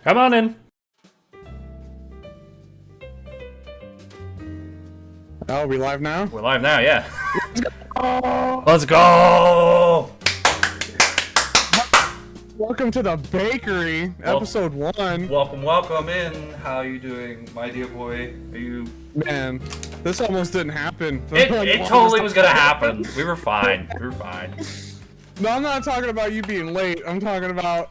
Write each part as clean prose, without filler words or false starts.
Come on in. Oh, we live now? We're live now, yeah. Oh, Let's go! welcome to the bakery, episode 1. Welcome in. How are you doing, my dear boy? Are you... Man, this almost didn't happen. It totally was gonna happen. We were fine. No, I'm not talking about you being late. I'm talking about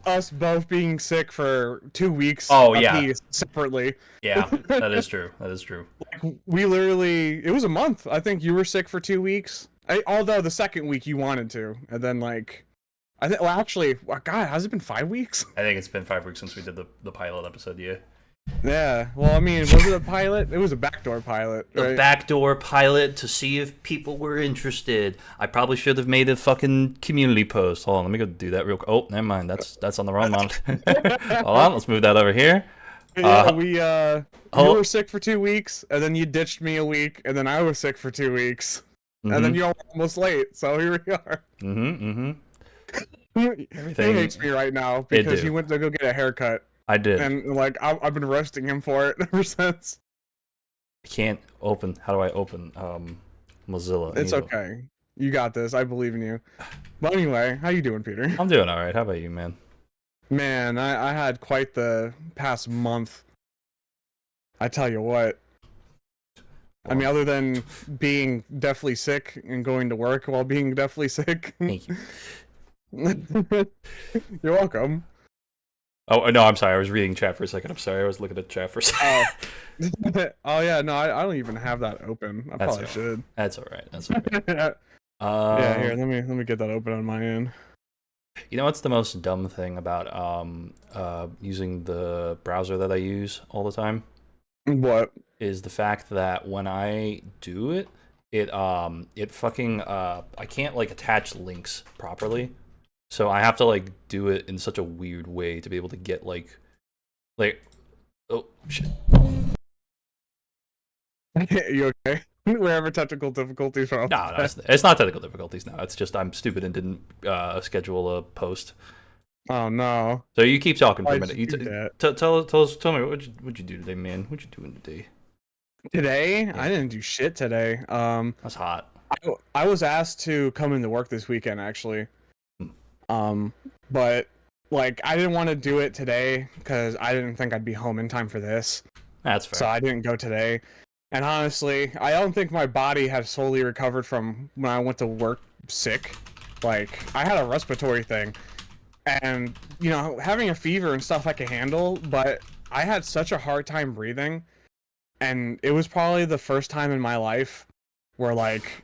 us both being sick for 2 weeks apiece, separately. Yeah, that is true. Like, we literally, it was a month. I think you were sick for 2 weeks. Although the second week you wanted to. And then, like, well, actually, God, has it been 5 weeks? I think it's been 5 weeks since we did the pilot episode, yeah. Yeah, well, I mean, was it a pilot? It was a backdoor pilot, right? The backdoor pilot to see if people were interested. I probably should have made a fucking community post. Hold on, let me go do that real quick. Oh, never mind. That's on the wrong one. Hold on, let's move that over here. Yeah, you were sick for 2 weeks, and then you ditched me a week, and then I was sick for 2 weeks, and then you're almost late, so here we are. Everything he hates me right now because he went to go get a haircut. I did. And, like, I've been roasting him for it ever since. I can't open. How do I open Mozilla? It's okay. You got this. I believe in you. But anyway, how you doing, Peter? I'm doing all right. How about you, man? Man, I had quite the past month. I tell you what. I mean, other than being deathly sick and going to work while being deathly sick. Thank you. You're welcome. Oh, no, I'm sorry. I was reading chat for a second. I'm sorry. I was looking at chat for a second. Oh, yeah. No, I don't even have that open. I probably should. That's all right. That's all right. Yeah, here, let me get that open on my end. You know what's the most dumb thing about using the browser that I use all the time? What? Is the fact that when I do it, it fucking I can't like attach links properly. So I have to like do it in such a weird way to be able to get like oh shit. You okay? We're having technical difficulties. No, it's not technical difficulties. No, it's just I'm stupid and didn't schedule a post. Oh no! So you keep talking for a minute. Tell me what'd you do today, man? What you doing today? Today, yeah. I didn't do shit today. That's hot. I was asked to come into work this weekend actually. But like I didn't want to do it today because I didn't think I'd be home in time for this. That's fair. So I didn't go today. And honestly, I don't think my body has fully recovered from when I went to work sick. Like I had a respiratory thing, and you know, having a fever and stuff I can handle, but I had such a hard time breathing, and it was probably the first time in my life where like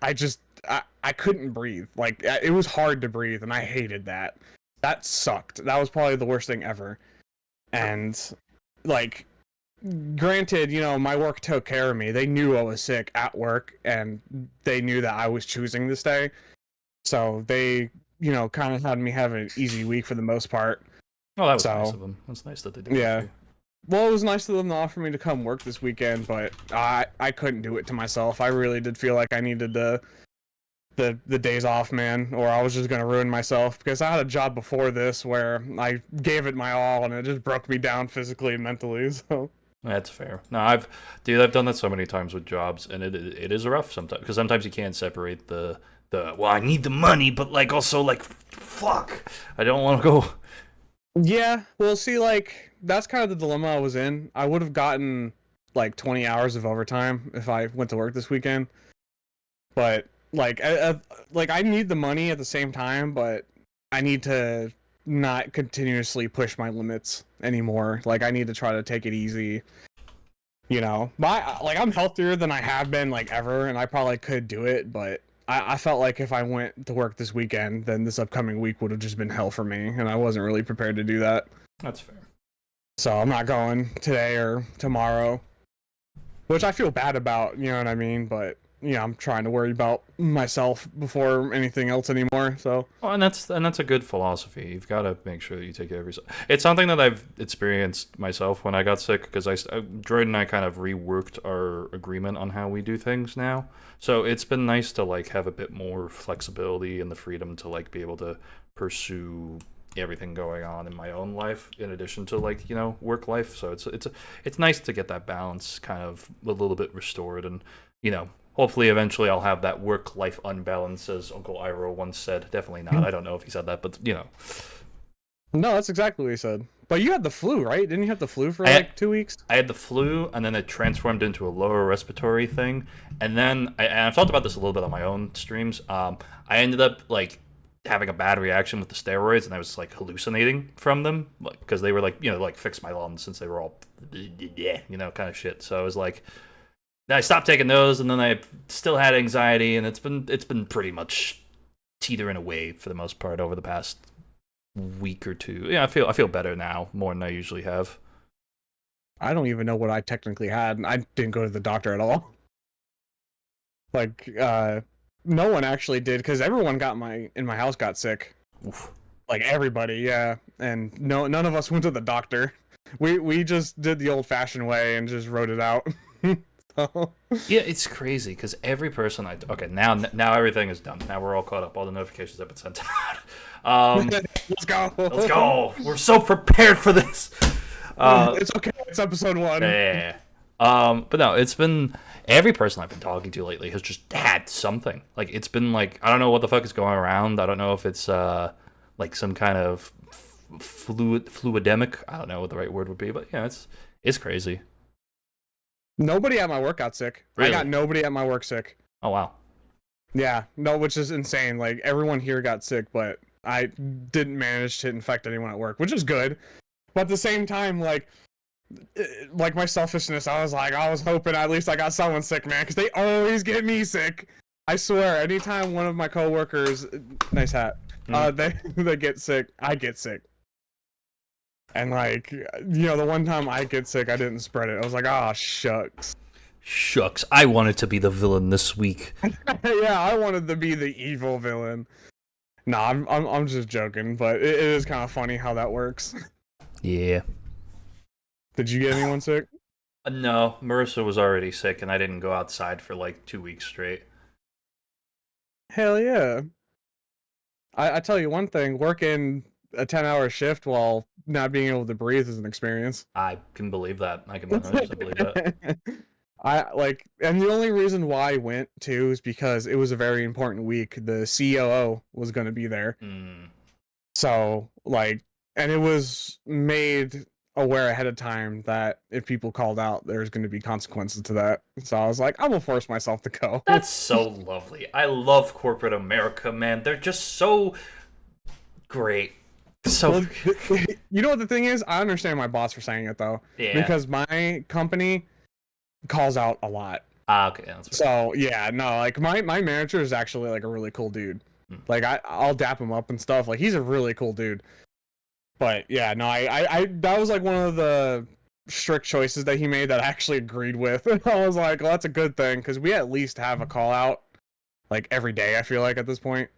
I couldn't breathe. Like, it was hard to breathe, and I hated that. That sucked. That was probably the worst thing ever. And, like, granted, you know, my work took care of me. They knew I was sick at work, and they knew that I was choosing to stay. So they, you know, kind of had me have an easy week for the most part. Oh, that was nice of them. That's nice that they did. Yeah. Well, it was nice of them to offer me to come work this weekend, but I couldn't do it to myself. I really did feel like I needed the days off, man, or I was just gonna ruin myself because I had a job before this where I gave it my all and it just broke me down physically and mentally. So that's fair. No, I've done that so many times with jobs, and it is rough sometimes because sometimes you can't separate the well, I need the money, but like also like fuck, I don't want to go. Yeah, well, see, like that's kind of the dilemma I was in. I would have gotten like 20 hours of overtime if I went to work this weekend, but like I need the money at the same time, but I need to not continuously push my limits anymore. Like I need to try to take it easy, you know. I'm healthier than I have been like ever, and I probably could do it, but I felt like if I went to work this weekend, then this upcoming week would have just been hell for me, and I wasn't really prepared to do that. That's fair. So I'm not going today or tomorrow, which I feel bad about, you know what I mean, but you know, I'm trying to worry about myself before anything else anymore. So, well, and that's a good philosophy. You've got to make sure that you take care of yourself. It's something that I've experienced myself when I got sick because Jordan and I kind of reworked our agreement on how we do things now. So it's been nice to like have a bit more flexibility and the freedom to like be able to pursue everything going on in my own life in addition to like, work life. So it's nice to get that balance kind of a little bit restored, and hopefully eventually I'll have that work life unbalance, as Uncle Iroh once said. Definitely not. I don't know if he said that, but No, that's exactly what he said. But you had the flu, right? Didn't you have the flu for 2 weeks? I had the flu, and then it transformed into a lower respiratory thing. And then, and I've talked about this a little bit on my own streams, I ended up, like, having a bad reaction with the steroids, and I was, like, hallucinating from them, because they were, like, fix my lungs, since they were all, kind of shit. So I was like, I stopped taking those, and then I still had anxiety, and it's been pretty much teetering away for the most part over the past week or two. Yeah, I feel better now, more than I usually have. I don't even know what I technically had. I didn't go to the doctor at all. Like, no one actually did, because everyone in my house got sick. Oof. Like everybody, yeah. And none of us went to the doctor. We just did the old-fashioned way and just wrote it out. So. Yeah, it's crazy because every person now everything is done. Now we're all caught up. All the notifications have been sent out. Let's go. Let's go. We're so prepared for this. It's okay. It's episode 1. Yeah. But no, it's been every person I've been talking to lately has just had something. Like it's been like I don't know what the fuck is going around. I don't know if it's like some kind of fluidemic. I don't know what the right word would be, but yeah, it's crazy. Nobody at my work got sick. Really? I got nobody at my work sick. Oh wow. Yeah, no, which is insane. Like everyone here got sick, but I didn't manage to infect anyone at work, which is good. But at the same time, like my selfishness, I was hoping at least I got someone sick, man, because they always get me sick. I swear, anytime one of my coworkers, nice hat, they get sick, I get sick. And like, the one time I get sick, I didn't spread it. I was like, ah, shucks. Shucks, I wanted to be the villain this week. Yeah, I wanted to be the evil villain. Nah, I'm just joking, but it is kind of funny how that works. Yeah. Did you get anyone sick? No, Marissa was already sick, and I didn't go outside for like 2 weeks straight. Hell yeah. I tell you one thing, working a 10-hour shift while not being able to breathe is an experience. I can believe that. I can 100% believe that. And the only reason why I went too is because it was a very important week. The COO was going to be there. So, and it was made aware ahead of time that if people called out, there's going to be consequences to that. So I was like, I will force myself to go. That's so lovely. I love corporate America, man. They're just so great. So, well, you know what the thing is? I understand my boss for saying it though. Yeah. Because my company calls out a lot. Okay. That's so yeah, no, like my manager is actually like a really cool dude. Like I'll dap him up and stuff. Like he's a really cool dude. But yeah, no, I that was like one of the strict choices that he made that I actually agreed with. I was like, well, that's a good thing because we at least have a call out like every day. I feel like at this point,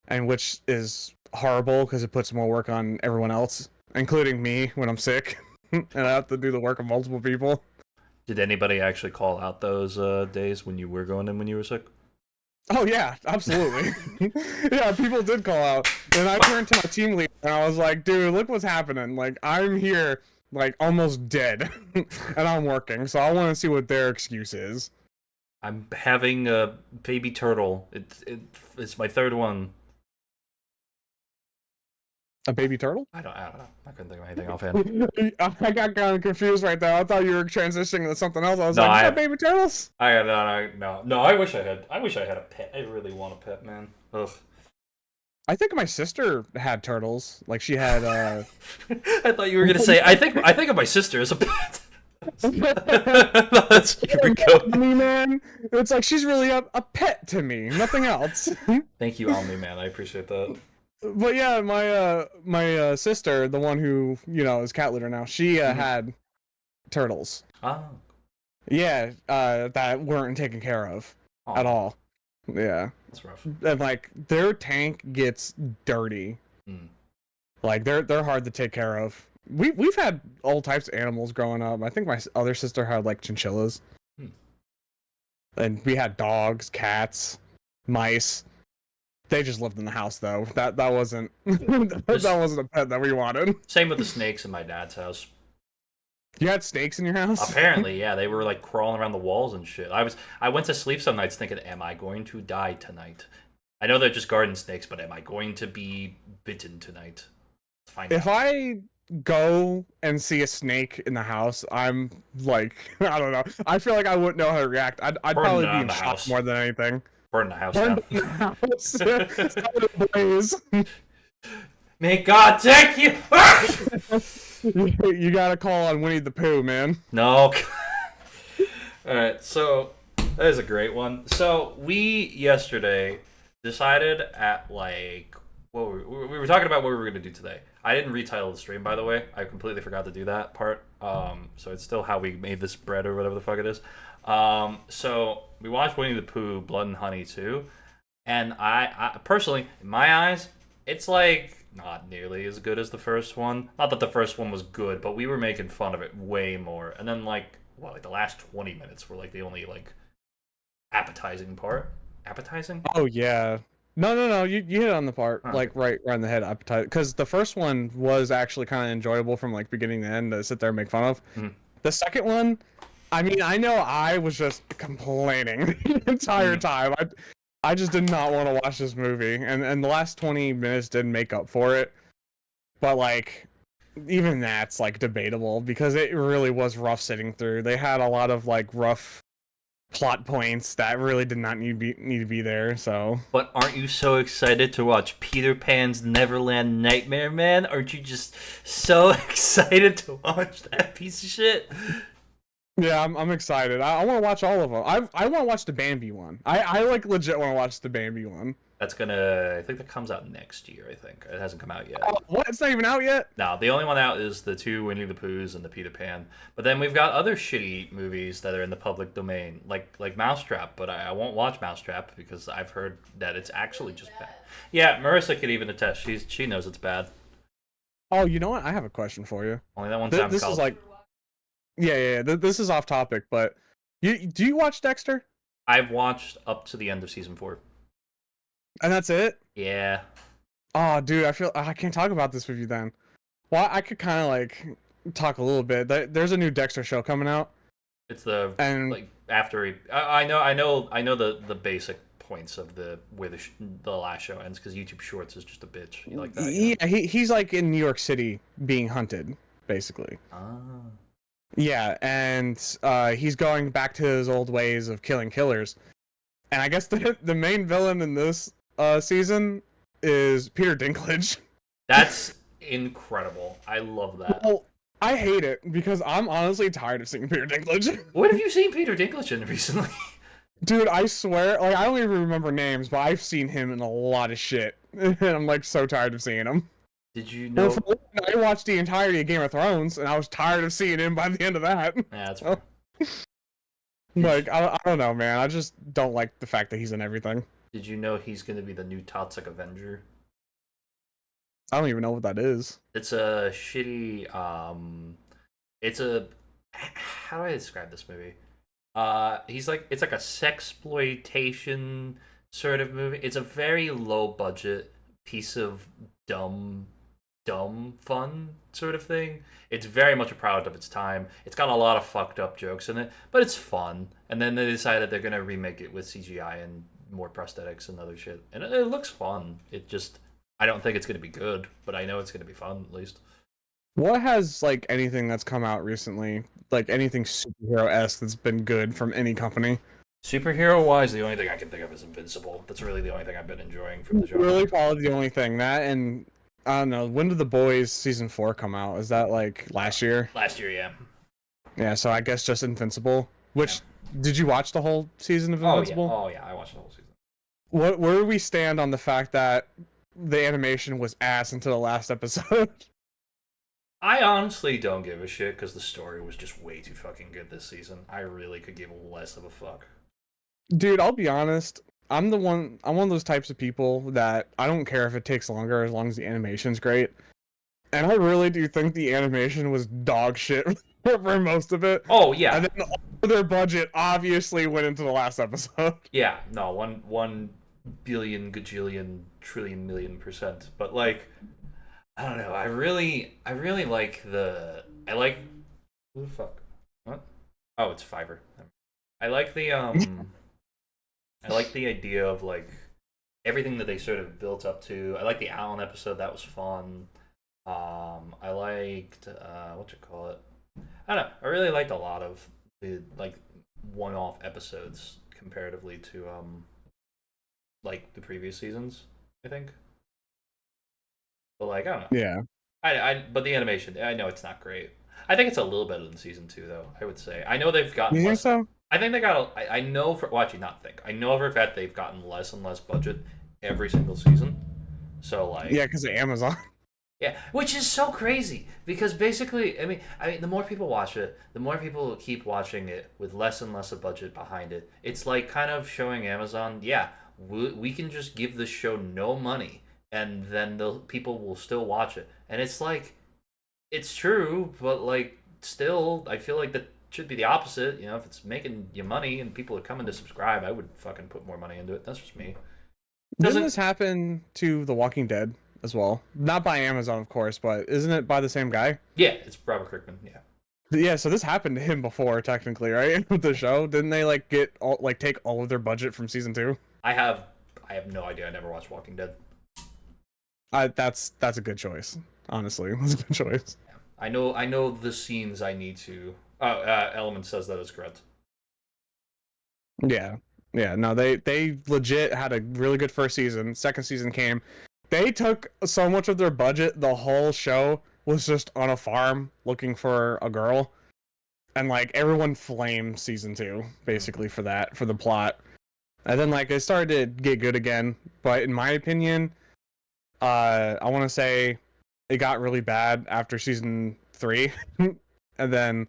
and which is horrible because it puts more work on everyone else, including me when I'm sick, and I have to do the work of multiple people. Did anybody actually call out those days when you were going in when you were sick? Oh yeah, absolutely. Yeah, people did call out, and I turned to my team leader and I was like, "Dude, look what's happening! Like, I'm here, like almost dead, and I'm working. So I want to see what their excuse is." I'm having a baby turtle. It's my third one. A baby turtle? I don't know. I couldn't think of anything offhand. I got kind of confused right there. I thought you were transitioning to something else. I was like, "I have baby turtles." No. I wish I had. I wish I had a pet. I really want a pet, man. Ugh. I think my sister had turtles. Like she had. I thought you were gonna say. I think of my sister as a pet. That's me, man. It's like she's really a pet to me. Nothing else. Thank you, Omni Man. I appreciate that. But yeah, my sister, the one who is cat litter now, she had turtles. Oh. Yeah, that weren't taken care of at all. Yeah. That's rough. And like their tank gets dirty. Like they're hard to take care of. We've had all types of animals growing up. I think my other sister had like chinchillas. And we had dogs, cats, mice. They just lived in the house though. That wasn't that Just wasn't a pet that we wanted. same with the snakes in my dad's house. You had snakes in your house? Apparently, yeah, they were like crawling around the walls and shit. I went to sleep some nights thinking, am I going to die tonight? I know they're just garden snakes, but am I going to be bitten tonight? Let's find If out. I go and see a snake in the house, I'm like, I don't know. I feel like I wouldn't know how to react. I'd Burn probably down be in the shock house. more than anything. Burn the house Burn down. down the house. Set it ablaze. May God take you! You gotta call on Winnie the Pooh, man. No. Alright, so that is a great one. So we yesterday decided at like what we were talking about what we were gonna do today. I didn't retitle the stream, by the way. I completely forgot to do that part. So it's still how we made this bread or whatever the fuck it is. So we watched Winnie the Pooh, Blood and Honey 2, and I personally, in my eyes, it's like not nearly as good as the first one. Not that the first one was good, but we were making fun of it way more. And then like the last 20 minutes were like the only like appetizing part. Appetizing? Oh yeah. No. You hit on the part Huh. like right on the head. Appetite, because the first one was actually kind of enjoyable from like beginning to end to sit there and make fun of. Mhm. The second one, I mean, I know I was just complaining the entire time. I just did not want to watch this movie, and the last 20 minutes didn't make up for it. But like, even that's like debatable because it really was rough sitting through. They had a lot of like rough plot points that really did not need to be there. So, But aren't you so excited to watch Peter Pan's Neverland Nightmare, man? Aren't you just so excited to watch that piece of shit? yeah, I'm excited. I want to watch all of them. I want to watch the Bambi one. I like legit want to watch the Bambi one. That's gonna, I think that comes out next year, I think. It hasn't come out yet. Oh, what? It's not even out yet? No, the only one out is the two Winnie the Poohs and the Peter Pan. But then we've got other shitty movies that are in the public domain, like Mousetrap. But I won't watch Mousetrap because I've heard that it's actually just bad. Yeah, Marissa could even attest. She knows it's bad. Oh, you know what? I have a question for you. Only that one time. This is like, yeah. This is off topic, but do you watch Dexter? I've watched up to the end of season 4. And that's it? Yeah. Oh, dude, I feel I can't talk about this with you then. Well, I could kind of like talk a little bit. There's a new Dexter show coming out, It's the and like after he. I know the basic points of where the last show ends because YouTube Shorts is just a bitch. You like that? yeah, he's like in New York City being hunted, basically. Ah. Yeah, and he's going back to his old ways of killing killers. And I guess the main villain in this season is Peter Dinklage. That's incredible. I love that. Well, I hate it because I'm honestly tired of seeing Peter Dinklage. What have you seen Peter Dinklage in recently? Dude, I swear, like I don't even remember names, but I've seen him in a lot of shit, and I'm like so tired of seeing him. Did you Well, know? for one, I watched the entirety of Game of Thrones, and I was tired of seeing him by the end of that. Yeah, that's fair. Like, I don't know, man. I just don't like the fact that he's in everything. Did you know he's going to be the new Toxic Avenger? I don't even know what that is. It's a shitty. It's a. How do I describe this movie? He's like it's like a sexploitation sort of movie. It's a very low budget piece of dumb fun sort of thing. It's very much a product of its time. It's got a lot of fucked up jokes in it, but it's fun. And then they decided they're gonna remake it with CGI and more prosthetics and other shit. And it looks fun. It just I don't think it's gonna be good, but I know it's gonna be fun at least. What has like anything that's come out recently, like anything superhero-esque that's been good from any company? Superhero wise, the only thing I can think of is Invincible. That's really the only thing I've been enjoying from the genre. Really, probably the only thing that, and I don't know. When did The Boys season 4 come out? Is that like last year? Last year, yeah. Yeah, so I guess just Invincible. Which did you watch the whole season of Invincible? Oh yeah, I watched the whole season. Where do we stand on the fact that the animation was ass until the last episode? I honestly don't give a shit because the story was just way too fucking good this season. I really could give less of a fuck. Dude, I'll be honest. I'm one of those types of people that I don't care if it takes longer as long as the animation's great. And I really do think the animation was dog shit for most of it. Oh yeah, And then all of their budget obviously went into the last episode. yeah. No, one billion, gajillion, trillion, million %. But like, I don't know. I really like the. I like. Who the fuck? What? Oh, it's Fiverr. I like the I like the idea of like everything that they sort of built up to. I like the Allen episode. That was fun. I liked what you call it. I don't know. I really liked a lot of the like one-off episodes comparatively to like the previous seasons. I think, but like I don't know. Yeah. But the animation, I know it's not great. I think it's a little better than season two, though. I would say. I know they've gotten You think less. so? I think they got. I know for. Well, actually, not think. I know for a fact they've gotten less and less budget every single season. So Yeah, like, because of Amazon. yeah, which is so crazy because basically, I mean, the more people watch it, the more people keep watching it with less and less a budget behind it. It's like kind of showing Amazon, yeah, we can just give this show no money, and then the people will still watch it. And it's like, it's true, but like, still, I feel like that should be the opposite. You know, if it's making you money and people are coming to subscribe, I would fucking put more money into it. That's just me. Didn't Doesn't this happen to The Walking Dead as well? Not by Amazon, of course, but isn't it by the same guy? Yeah, it's Robert Kirkman. Yeah. Yeah, so this happened to him before, technically, right? With the show, didn't they like get all like take all of their budget from season two? I have I have no idea. I never watched Walking Dead. That's a good choice. Honestly, that's a good choice. I know the scenes I need to. Oh, Element says that is correct. Yeah, yeah. No, they legit had a really good first season. Second season came. They took so much of their budget. The whole show was just on a farm looking for a girl, and like everyone flamed season two basically for that for the plot. And then like it started to get good again, but in my opinion, I want to say it got really bad after season three, and then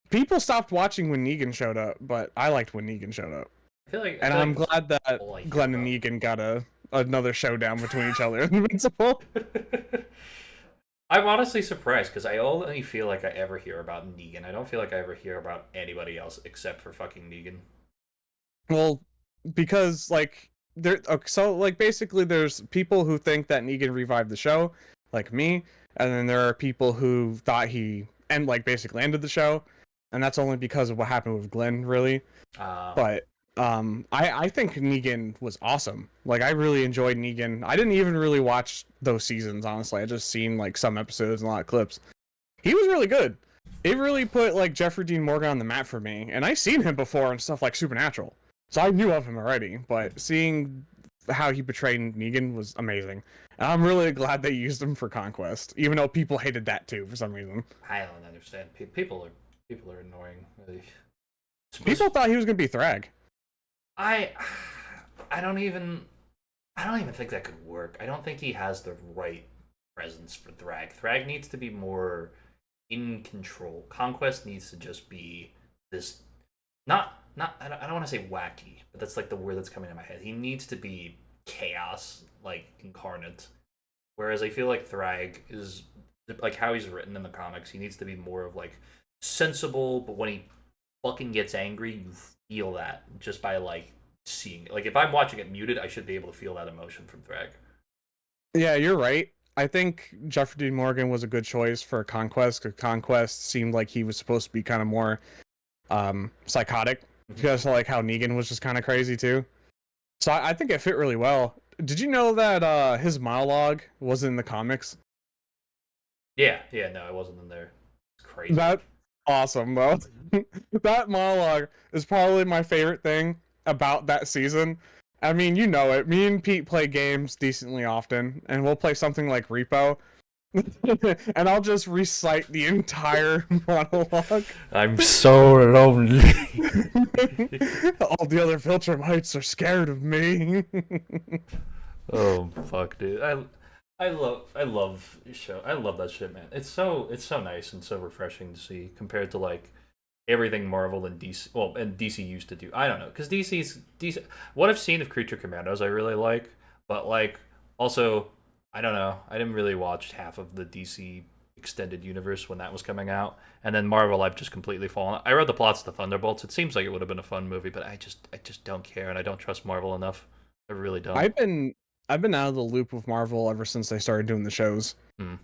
people stopped watching when Negan showed up. But I liked when Negan showed up, I and feel I'm like glad that all I hear Glenn and about. Negan got another showdown between each other in Invincible. I'm honestly surprised because I only feel like I ever hear about Negan. I don't feel like I ever hear about anybody else except for fucking Negan. Well, because like there, so like basically, there's people who think that Negan revived the show, like me, and then there are people who thought he and like basically ended the show, and that's only because of what happened with Glenn, really. Uh, But I think Negan was awesome. Like I really enjoyed Negan. I didn't even really watch those seasons, honestly. I just seen like some episodes and a lot of clips. He was really good. It really put like Jeffrey Dean Morgan on the map for me, and I seen him before in stuff like Supernatural, so I knew of him already. But seeing how he portrayed Negan was amazing, and I'm really glad they used him for Conquest, even though people hated that too for some reason. I don't understand. People are annoying. Really. People thought he was gonna be Thrag. I I don't even I don't even think that could work. I don't think he has the right presence for Thrag. Thrag needs to be more in control. Conquest needs to just be this not I don't want to say wacky, but that's like the word that's coming in my head. He needs to be chaos like incarnate. Whereas I feel like Thrag is like how he's written in the comics, he needs to be more of like sensible, but when he fucking gets angry, you feel that just by like seeing it. Like if I'm watching it muted, I should be able to feel that emotion from Thrag. Yeah, you're right. I think Jeffrey Dean Morgan was a good choice for Conquest because Conquest seemed like he was supposed to be kind of more psychotic, just like how Negan was just kind of crazy too. So I think it fit really well. Did you know that his monologue was in the comics? Yeah, no, I wasn't in there. It's crazy. That awesome though. That monologue is probably my favorite thing about that season. I mean, you know it. Me and Pete play games decently often, and we'll play something like Repo. And I'll just recite the entire monologue. I'm so lonely. All the other Viltrumites are scared of me. Oh fuck, dude. I love show. I love that shit, man. It's so nice and so refreshing to see compared to like everything Marvel and DC. Well, and DC used to do. I don't know because DC. What I've seen of Creature Commandos, I really like, but like also I don't know. I didn't really watch half of the DC extended universe when that was coming out, and then Marvel I've just completely fallen. I read the plots to Thunderbolts. It seems like it would have been a fun movie, but I just don't care, and I don't trust Marvel enough. I really don't. I've been out of the loop with Marvel ever since they started doing the shows. Hmm.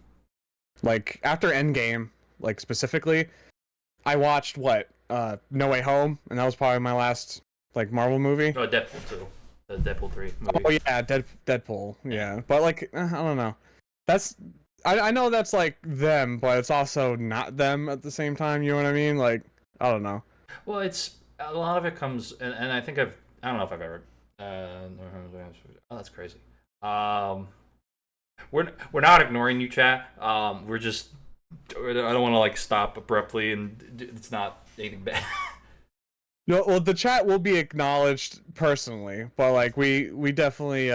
Like after Endgame, like specifically, I watched No Way Home, and that was probably my last like Marvel movie. Oh, Deadpool 2. The Deadpool 3 movie. Oh yeah, Deadpool. Yeah. Yeah, but like I don't know. That's I know that's like them, but it's also not them at the same time. You know what I mean? Like I don't know. Well, it's a lot of it comes, and I think I don't know if I've ever. Oh, that's crazy. Um, we're not ignoring you, chat. We're just. I don't want to like stop abruptly, and it's not anything bad. No, well, the chat will be acknowledged personally, but like we definitely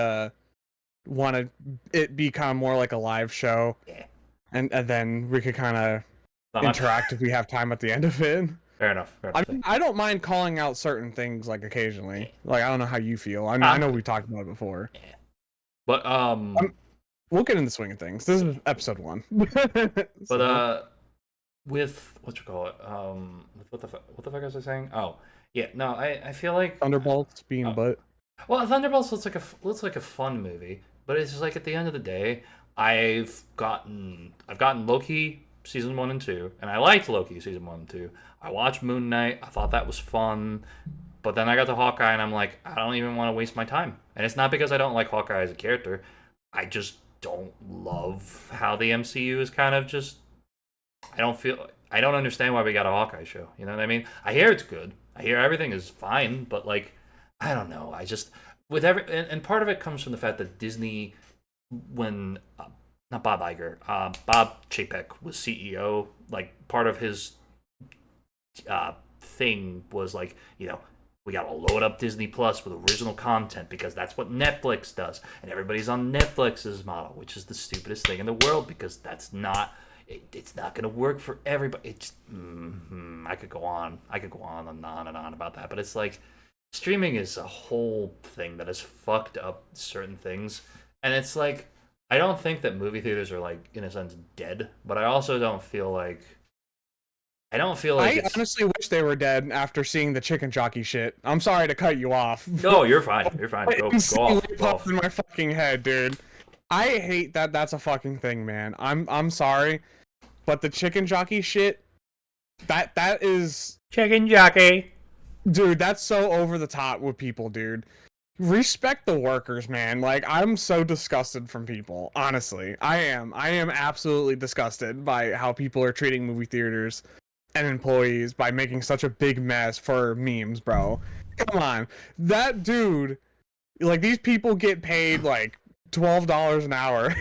want to it be kind of more like a live show, Yeah. and then we could kind of Not my- interact if we have time at the end of it. Fair enough. Fair I enough. mean, I don't mind calling out certain things like occasionally. Like I don't know how you feel. I mean, Ah. I know we talked about it before. Yeah. But We'll get into the swing of things. This is episode 1. but with what you call it, with what the fuck was I saying? Oh, yeah. No, I feel like Thunderbolts being butt. Well, Thunderbolts looks like a fun movie, but it's just like at the end of the day, I've gotten Loki season 1 and 2, and I liked Loki season 1 and 2. I watched Moon Knight. I thought that was fun, but then I got to Hawkeye, and I'm like, I don't even want to waste my time. And it's not because I don't like Hawkeye as a character. I just don't love how the MCU is kind of just. I don't understand why we got a Hawkeye show. You know what I mean? I hear it's good. I hear everything is fine, but like, I don't know. I just with and part of it comes from the fact that Disney, when not Bob Iger, Bob Chapek was CEO. Like part of his thing was like, we gotta load up Disney Plus with original content because that's what Netflix does, and everybody's on Netflix's model, which is the stupidest thing in the world because that's not. It's not gonna work for everybody. It's I could go on and on about that, but it's like streaming is a whole thing that has fucked up certain things, and it's like I don't think that movie theaters are like in a sense dead, but I also don't feel like I honestly wish they were dead after seeing the chicken jockey shit. I'm sorry to cut you off. No, you're fine. You're fine. Go off. Go Popped off. in my fucking head, dude. I hate that. That's a fucking thing, man. I'm sorry, but the chicken jockey shit. That is, Chicken jockey. dude. That's so over the top with people, dude. Respect the workers, man. Like I'm so disgusted from people. Honestly, I am. I am absolutely disgusted by how people are treating movie theaters and employees by making such a big mess for memes, bro. Come on. That dude, like these people get paid like $12 an hour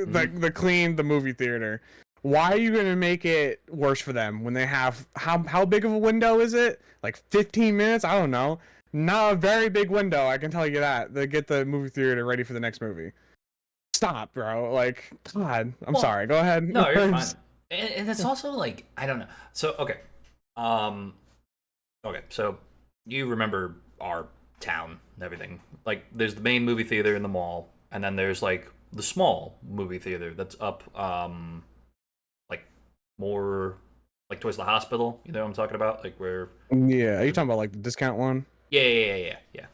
like the clean the movie theater. Why are you going to make it worse for them when they have how big of a window is it? Like 15 minutes? I don't know. Not a very big window, I can tell you that. They get the movie theater ready for the next movie. Stop, bro. Like, God. I'm sorry. Go ahead. No, you're fine. And it's also like I don't know. So okay, so you remember our town and everything. Like there's the main movie theater in the mall, and then there's like the small movie theater that's up like more like towards the hospital. You know what I'm talking about? Like where Yeah, are you talking about like the discount one? Yeah. Yeah.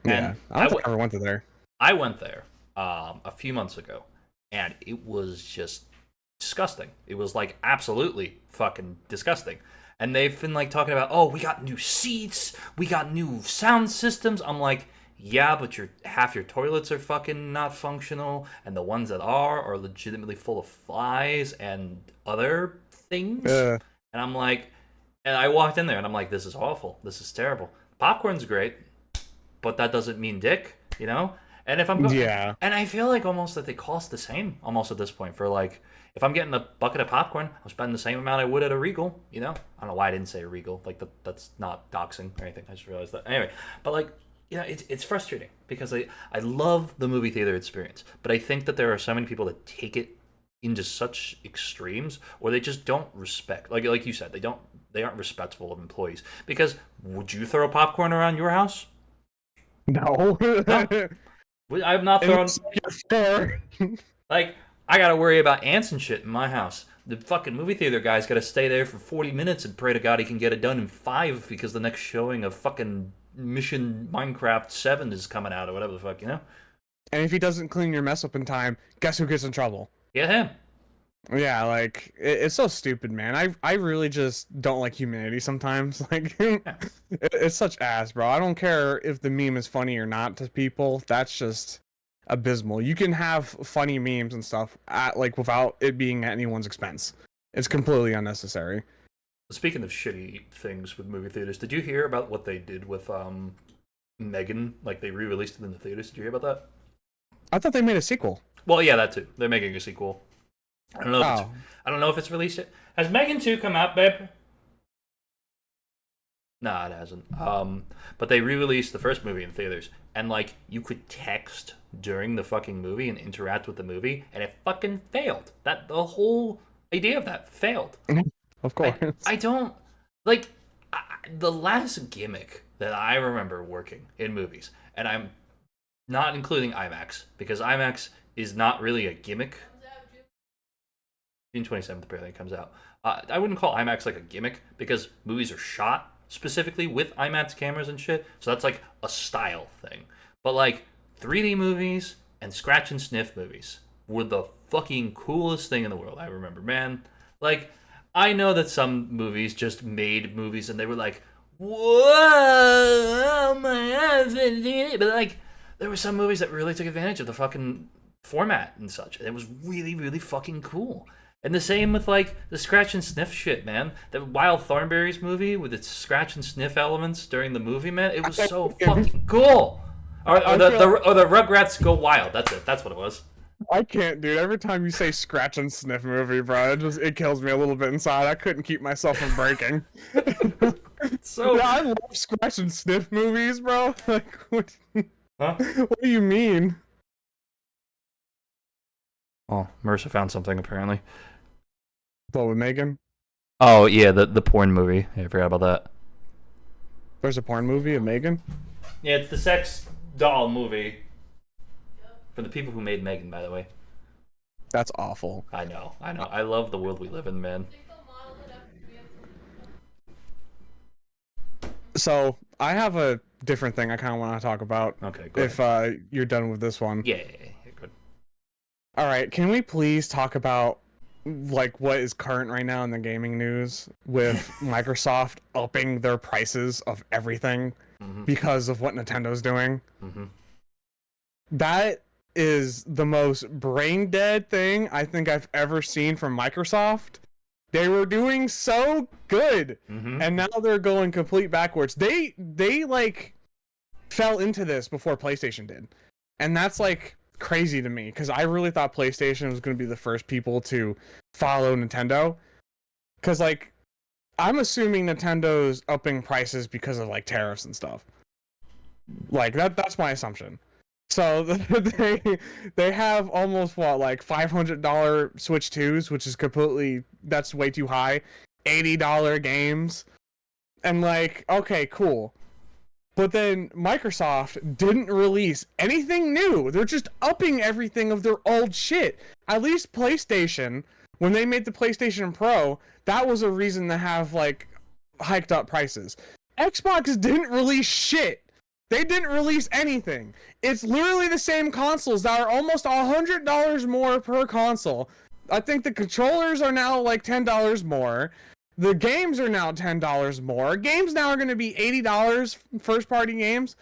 And I don't think I ever went to there. I went there a few months ago, and it was just disgusting. It was like absolutely fucking disgusting. And they've been like talking about, oh, we got new seats, we got new sound systems. I'm like, yeah, but half your toilets are fucking not functional, and the ones that are legitimately full of flies and other things. And I'm like, and I walked in there and I'm like, this is awful. This is terrible. Popcorn's great, but that doesn't mean dick, you know? And if I'm going, yeah, and I feel like almost that they cost the same almost at this point for like, if I'm getting a bucket of popcorn, I'm spending the same amount I would at a Regal, you know? I don't know why I didn't say Regal. Like, that's not doxing or anything. I just realized that. Anyway, but like, it's frustrating because I love the movie theater experience, but I think that there are so many people that take it into such extremes, or they just don't respect. Like you said, they aren't respectful of employees. Because would you throw popcorn around your house? No. No. I'm not throwing. Like, I gotta worry about ants and shit in my house. The fucking movie theater guy's gotta stay there for 40 minutes and pray to God he can get it done in 5 because the next showing of fucking Mission Minecraft 7 is coming out or whatever the fuck, you know? And if he doesn't clean your mess up in time, guess who gets in trouble? Yeah, him. Yeah, like it's so stupid, man. I really just don't like humanity sometimes. Like it's such ass, bro. I don't care if the meme is funny or not to people. That's just abysmal. You can have funny memes and stuff like without it being at anyone's expense. It's completely unnecessary. Speaking of shitty things with movie theaters, did you hear about what they did with Megan? Like they re-released it in the theaters. Did you hear about that? I thought they made a sequel. Well, yeah, that too. They're making a sequel. I don't know. Oh. I don't know if it's released yet. Has Megan 2 come out, babe? Nah, it hasn't. But they re-released the first movie in theaters, and like you could text during the fucking movie and interact with the movie, and it fucking failed. That the whole idea of that failed. Of course. I don't like the last gimmick that I remember working in movies, and I'm not including IMAX because IMAX is not really a gimmick. June 27th, apparently it comes out. I wouldn't call IMAX like a gimmick because movies are shot specifically with IMAX cameras and shit, so that's like a style thing. But like 3D movies and scratch and sniff movies were the fucking coolest thing in the world. I remember, man. Like, I know that some movies just made movies and they were like, whoa, oh my god, but like, there were some movies that really took advantage of the fucking format and such, and it was really, really fucking cool. And the same with like the scratch and sniff shit, man. The Wild Thornberrys movie with its scratch and sniff elements during the movie, man, it was so fucking cool. Or the Rugrats Go Wild. That's it. That's what it was. I can't, dude. Every time you say scratch and sniff movie, bro, it kills me a little bit inside. I couldn't keep myself from breaking. So yeah, I love scratch and sniff movies, bro. Like, what? Huh? What do you mean? Oh, Marissa found something apparently. What, with Megan? Oh yeah, the porn movie. Yeah, I forgot about that. There's a porn movie of Megan? Yeah, it's the sex doll movie. For the people who made Megan, by the way. That's awful. I know. I love the world we live in, man. So, I have a different thing I kind of want to talk about. Okay, go if you're done with this one. Yeah, good. All right, can we please talk about like what is current right now in the gaming news with Microsoft upping their prices of everything because of what Nintendo's doing? That is the most brain dead thing I think I've ever seen from Microsoft. They were doing so good, and now they're going complete backwards. They like fell into this before PlayStation did, and that's like crazy to me because I really thought PlayStation was going to be the first people to follow Nintendo. Because like I'm assuming Nintendo's upping prices because of like tariffs and stuff. Like that's my assumption. So they have almost what, like $500 Switch 2s, which is that's way too high. $80 games. And like, okay, cool. But then Microsoft didn't release anything new. They're just upping everything of their old shit. At least PlayStation, when they made the PlayStation Pro, that was a reason to have like hiked up prices. Xbox didn't release shit. They didn't release anything. It's literally the same consoles that are almost $100 more per console. I think the controllers are now like $10 more. The games are now $10 more. Games now are going to be $80 first party games.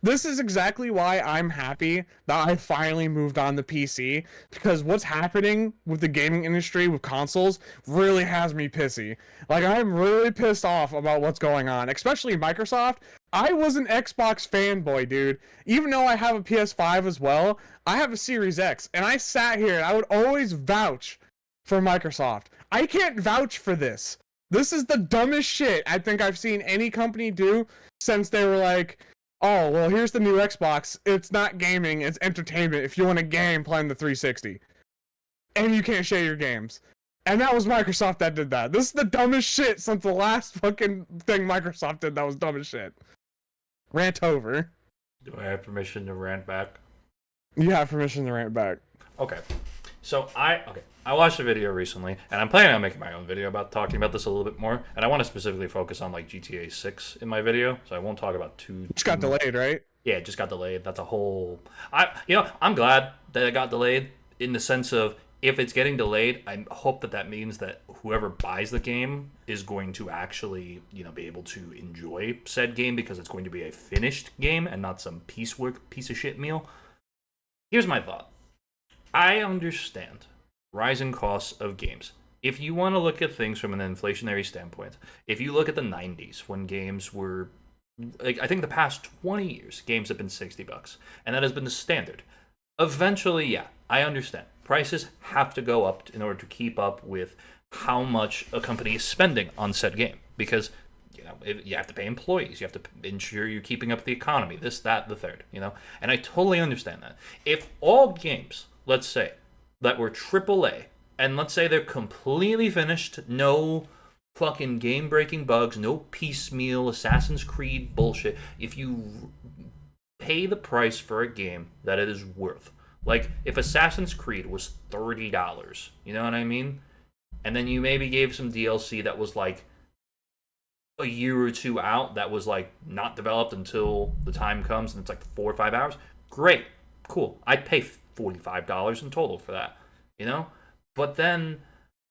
This is exactly why I'm happy that I finally moved on to PC, because what's happening with the gaming industry with consoles really has me pissy. Like, I'm really pissed off about what's going on, especially Microsoft. I was an Xbox fanboy, dude. Even though I have a PS5 as well, I have a Series X, and I sat here and I would always vouch for Microsoft. I can't vouch for this. This is the dumbest shit I think I've seen any company do since they were like, oh, well, here's the new Xbox. It's not gaming, it's entertainment. If you want a game, play on the 360. And you can't share your games. And that was Microsoft that did that. This is the dumbest shit since the last fucking thing Microsoft did that was dumb as shit. Rant over. Do I have permission to rant back? You have permission to rant back. Okay. So I watched a video recently, and I'm planning on making my own video about talking about this a little bit more. And I want to specifically focus on like GTA 6 in my video, so I won't talk about It's got delayed, right? Yeah, it just got delayed. That's a whole. I'm glad that it got delayed in the sense of if it's getting delayed, I hope that means that whoever buys the game is going to actually, be able to enjoy said game because it's going to be a finished game and not some piecework piece of shit meal. Here's my thought. I understand rising costs of games. If you want to look at things from an inflationary standpoint, if you look at the 90s when games were like I think the past 20 years games have been $60 and that has been the standard. Eventually, yeah, I understand. Prices have to go up in order to keep up with how much a company is spending on said game because you have to pay employees, you have to ensure you're keeping up with the economy, this, that, the third, and I totally understand that. If all games, let's say, that were AAA, and let's say they're completely finished, no fucking game-breaking bugs, no piecemeal Assassin's Creed bullshit, if you pay the price for a game that it is worth, like if Assassin's Creed was $30, you know what I mean? And then you maybe gave some DLC that was like a year or two out that was like not developed until the time comes and it's like 4 or 5 hours. Great, cool. I'd pay $45 in total for that, But then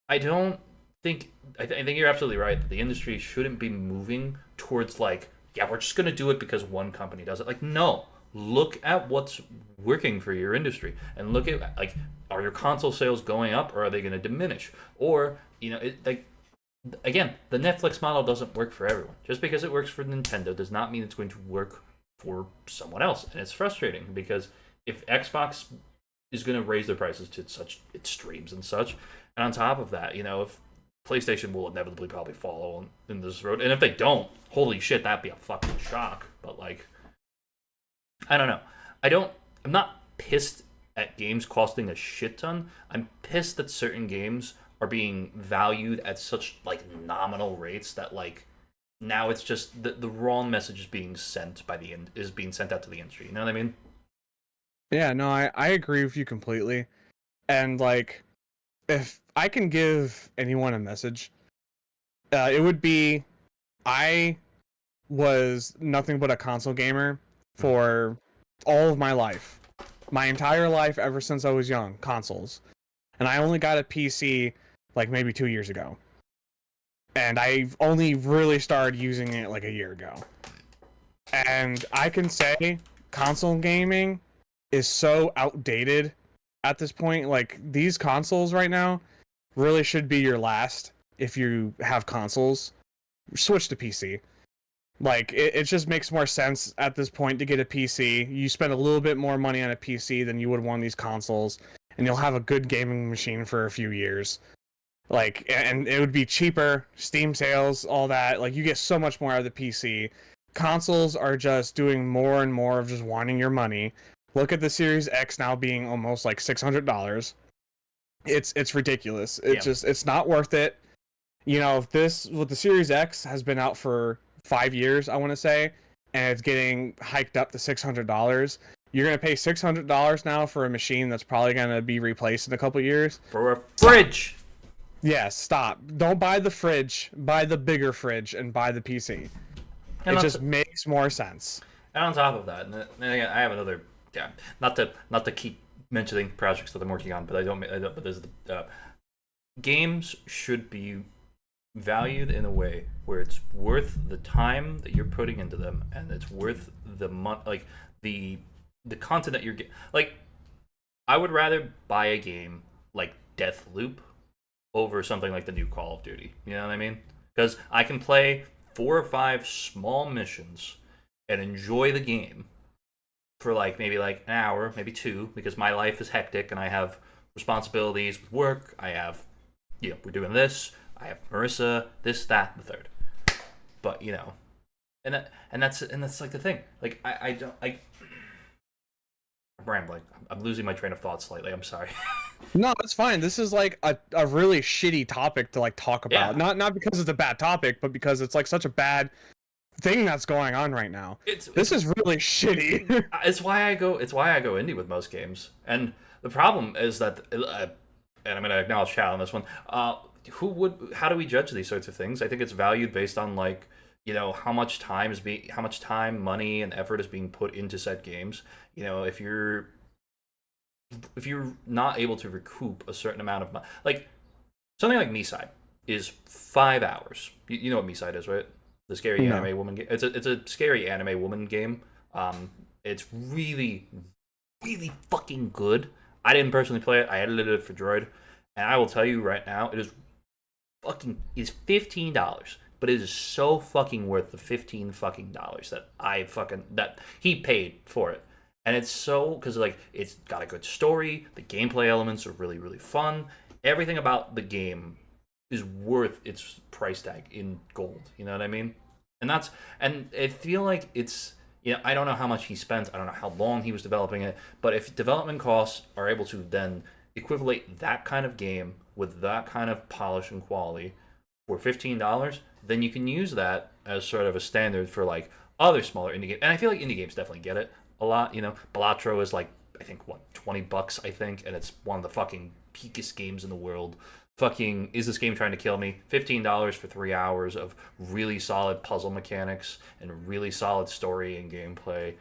I don't think I think you're absolutely right that the industry shouldn't be moving towards like, yeah, we're just gonna do it because one company does it. Like, no, look at what's working for your industry and look at like, are your console sales going up or are they going to diminish? Or again, the Netflix model doesn't work for everyone. Just because it works for Nintendo does not mean it's going to work for someone else. And it's frustrating because if Xbox is going to raise their prices to such extremes and such, and on top of that, if PlayStation will inevitably probably follow in this road, and if they don't, holy shit, that'd be a fucking shock. But like, I don't know. I'm not pissed at games costing a shit ton. I'm pissed that certain games are being valued at such like nominal rates that like now it's just the wrong message is being sent out to the industry. You know what I mean? Yeah, no, I agree with you completely. And like, if I can give anyone a message, it would be I was nothing but a console gamer for all of my life. My entire life, ever since I was young, consoles. And I only got a PC like maybe 2 years ago. And I've only really started using it like a year ago. And I can say console gaming is so outdated at this point. Like, these consoles right now really should be your last if you have consoles. Switch to PC. Like, it just makes more sense at this point to get a PC. You spend a little bit more money on a PC than you would one of these consoles, and you'll have a good gaming machine for a few years. Like, and it would be cheaper, Steam sales, all that. Like, you get so much more out of the PC. Consoles are just doing more and more of just wanting your money. Look at the Series X now being almost like $600. It's ridiculous. It's not worth it. If the Series X has been out for 5 years, I want to say, and it's getting hiked up to $600. You're going to pay $600 now for a machine that's probably going to be replaced in a couple years. For a fridge! Yes, stop. Don't buy the fridge. Buy the bigger fridge and buy the PC. And it just makes more sense. And on top of that, and again, I have another... Yeah, not to keep mentioning projects that I'm working on, but but there's games should be valued in a way where it's worth the time that you're putting into them, and it's worth the like the content that you're getting. Like, I would rather buy a game like Deathloop over something like the new Call of Duty. You know what I mean? Because I can play 4 or 5 small missions and enjoy the game for maybe an hour, maybe 2, because my life is hectic and I have responsibilities with work. I have, we're doing this. I have Marissa, this, that, the third. But and that's like the thing. Like I'm rambling. I'm losing my train of thought slightly. I'm sorry. No, it's fine. This is like a really shitty topic to talk about. Yeah. Not because it's a bad topic, but because it's such a bad thing that's going on right now. This is really shitty. It's why I go indie with most games. And The problem is that, and I'm going to acknowledge chat on this one. How do we judge these sorts of things? I think it's valued based on like, how much how much time, money, and effort is being put into said games. If you're not able to recoup a certain amount of money, like something like Miside is 5 hours. You know what Miside is, right? The scary No. anime woman game. It's a scary anime woman game. It's really, really fucking good. I didn't personally play it. I edited it for Droid, and I will tell you right now, it's $15, but it is so fucking worth the $15 that he paid for it. And it's so because like it's got a good story, the gameplay elements are really really fun. Everything about the game is worth its price tag in gold. You know what I mean? And I feel like it's I don't know how much he spent. I don't know how long he was developing it. But if development costs are able to then equivalate that kind of game with that kind of polish and quality for $15, then you can use that as sort of a standard for like other smaller indie games. And I feel like indie games definitely get it a lot. Balatro is like I think what $20 I think, and it's one of the fucking peakest games in the world. Fucking is this game trying to kill me? $15 for 3 hours of really solid puzzle mechanics and really solid story and gameplay,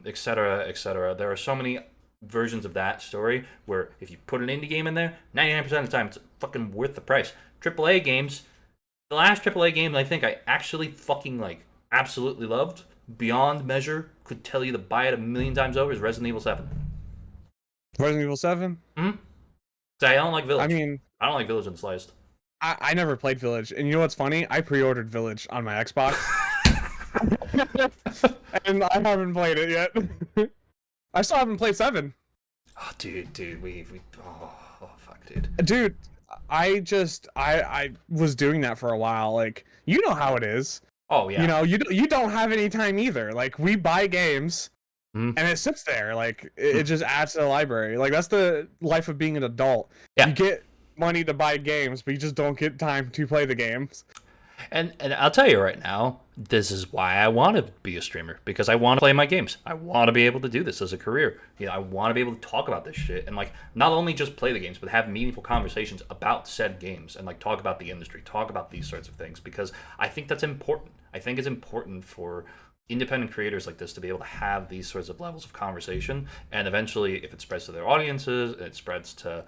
etc., etc. There are so many versions of that story where if you put an indie game in there, 99% of the time it's fucking worth the price. AAA games, the last AAA game I think I actually fucking like absolutely loved beyond measure, could tell you to buy it a million times over, is Resident Evil 7. Resident Evil 7? Hmm? I don't like Village. I mean, I don't like Village and Sliced. I never played Village, and you know what's funny? I pre-ordered Village on my Xbox, and I haven't played it yet. I still haven't played 7. Oh, dude, we fuck, dude. Dude, I was doing that for a while. Like, you know how it is. Oh yeah. You don't have any time either. Like, we buy games, Mhm. and it sits there. Like, it just adds to the library. Like, that's the life of being an adult. Yeah. You get money to buy games, but you just don't get time to play the games. And I'll tell you right now, this is why I want to be a streamer, because I want to play my games. I want to be able to do this as a career. I want to be able to talk about this shit and like not only just play the games, but have meaningful conversations about said games and like talk about the industry, talk about these sorts of things, because I think that's important. I think it's important for independent creators like this to be able to have these sorts of levels of conversation, and eventually if it spreads to their audiences, it spreads to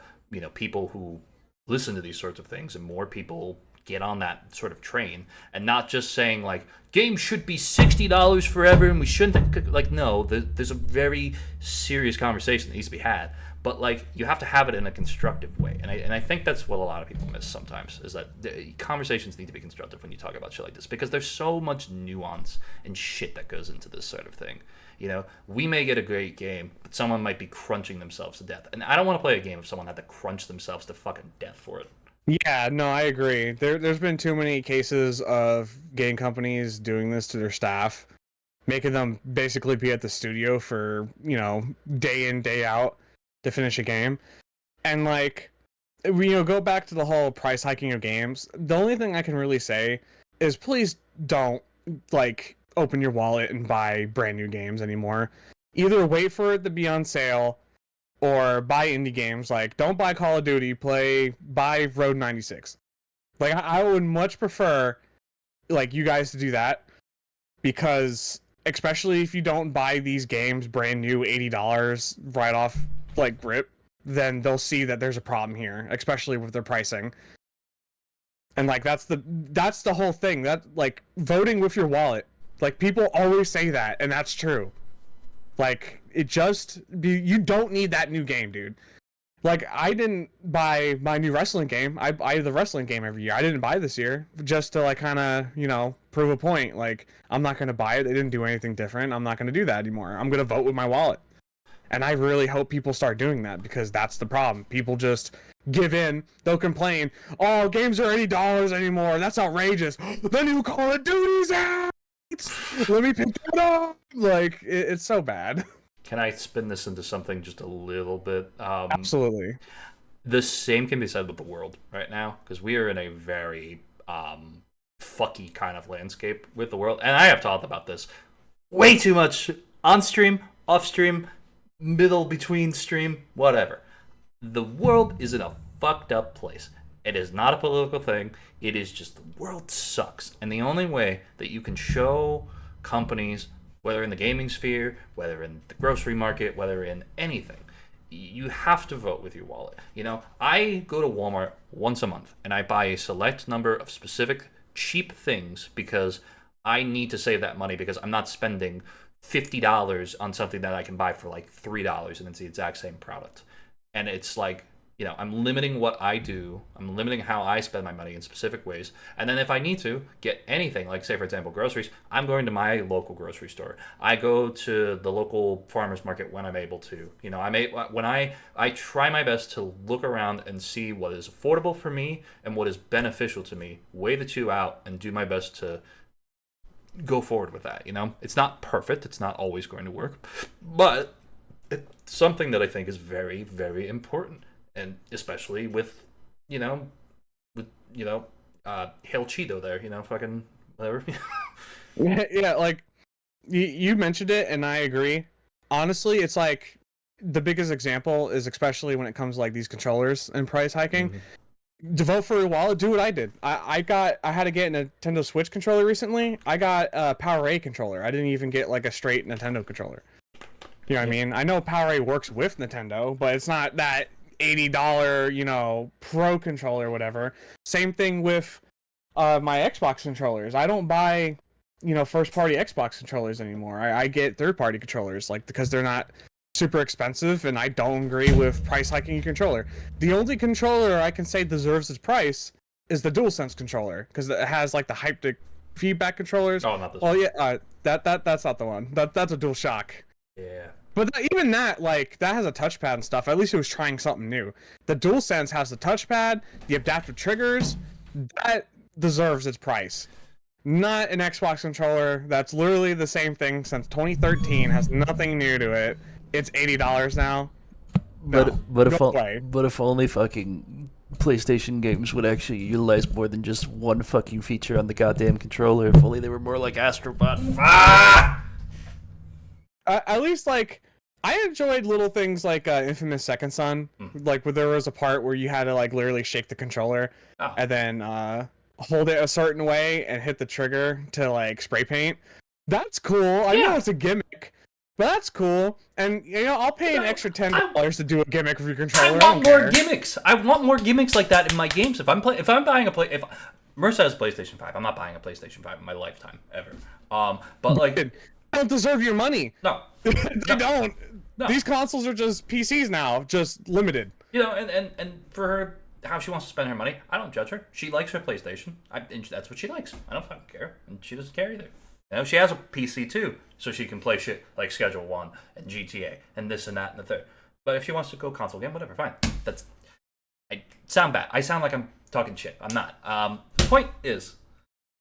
people who listen to these sorts of things, and more people get on that sort of train, and not just saying like games should be $60 forever and we shouldn't like, no, there's a very serious conversation that needs to be had, but like you have to have it in a constructive way, and I think that's what a lot of people miss sometimes, is that the conversations need to be constructive when you talk about shit like this, because there's so much nuance and shit that goes into this sort of thing. We may get a great game, but someone might be crunching themselves to death, and I don't want to play a game if someone had to crunch themselves to fucking death for it. Yeah, no, I agree. There's been too many cases of game companies doing this to their staff, making them basically be at the studio for, day in, day out to finish a game. And like, go back to the whole price hiking of games. The only thing I can really say is please don't like open your wallet and buy brand new games anymore. Either wait for it to be on sale or buy indie games. Like, don't buy Call of Duty, buy Road 96. Like, I would much prefer, like, you guys to do that, because especially if you don't buy these games brand new, $80 right off, like, rip, then they'll see that there's a problem here, especially with their pricing. And, like, that's the whole thing. That, like, voting with your wallet. Like, people always say that, and that's true. Like, you don't need that new game, dude. Like, I didn't buy my new wrestling game. I buy the wrestling game every year. I didn't buy this year just to, like, kind of, prove a point. Like, I'm not going to buy it. They didn't do anything different. I'm not going to do that anymore. I'm going to vote with my wallet. And I really hope people start doing that, because that's the problem. People just give in. They'll complain, oh, games are $80 anymore. That's outrageous. The new Call of Duty's out. Let me pick that up. Like, it's so bad. Can I spin this into something just a little bit? Absolutely. The same can be said with the world right now, because we are in a very fucky kind of landscape with the world. And I have talked about this way too much on stream, off stream, middle between stream, whatever. The world is in a fucked up place. It is not a political thing. It is just the world sucks. And the only way that you can show companies, whether in the gaming sphere, whether in the grocery market, whether in anything, you have to vote with your wallet. You know, I go to Walmart once a month and I buy a select number of specific cheap things because I need to save that money because I'm not spending $50 on something that I can buy for like $3 and it's the exact same product. And it's like, you know, I'm limiting what I do. I'm limiting how I spend my money in specific ways. And then if I need to get anything, like say for example groceries, I'm going to my local grocery store. I go to the local farmers market when I'm able to. You know, I try my best to look around and see what is affordable for me and what is beneficial to me. Weigh the two out and do my best to go forward with that. You know, it's not perfect. It's not always going to work, but it's something that I think is very, very important. And especially with, Hail Cheeto there, fucking whatever. Yeah, like you mentioned it, and I agree. Honestly, it's like the biggest example is especially when it comes to like these controllers and price hiking. Mm-hmm. To vote for your wallet, do what I did. I had to get a Nintendo Switch controller recently. I got a PowerA controller. I didn't even get like a straight Nintendo controller. You know what I mean? I know PowerA works with Nintendo, but it's not that $80, pro controller or whatever. Same thing with my Xbox controllers. I don't buy, first party Xbox controllers anymore. I get third party controllers, like, because they're not super expensive, and I don't agree with price hiking your controller. The only controller I can say deserves its price is the DualSense controller, because it has like the haptic feedback controllers. Oh, not this one. Yeah, that's not the one. That's a DualShock. Yeah. But even that, like, that has a touchpad and stuff. At least it was trying something new. The DualSense has the touchpad, the adaptive triggers. That deserves its price. Not an Xbox controller that's literally the same thing since 2013, has nothing new to it. It's $80 now. No, but if only fucking PlayStation games would actually utilize more than just one fucking feature on the goddamn controller. If only they were more like Astrobot. At least, like, I enjoyed little things like Infamous Second Son, like where there was a part where you had to like literally shake the controller and then hold it a certain way and hit the trigger to like spray paint. That's cool. I know it's a gimmick, but that's cool. And I'll pay an extra $10 to do a gimmick for your controller. I want more gimmicks. I want more gimmicks like that in my games. If I'm buying if Mercer has PlayStation 5, I'm not buying a PlayStation 5 in my lifetime ever. But like, they don't deserve your money. No, they don't. No. These consoles are just PCs now, just limited. And for her, how she wants to spend her money, I don't judge her. She likes her PlayStation. And that's what she likes. I don't fucking care, and she doesn't care either. She has a PC too, so she can play shit like Schedule 1 and GTA and this and that and the third. But if she wants to go console game, whatever, fine. I sound bad. I sound like I'm talking shit. I'm not. The point is,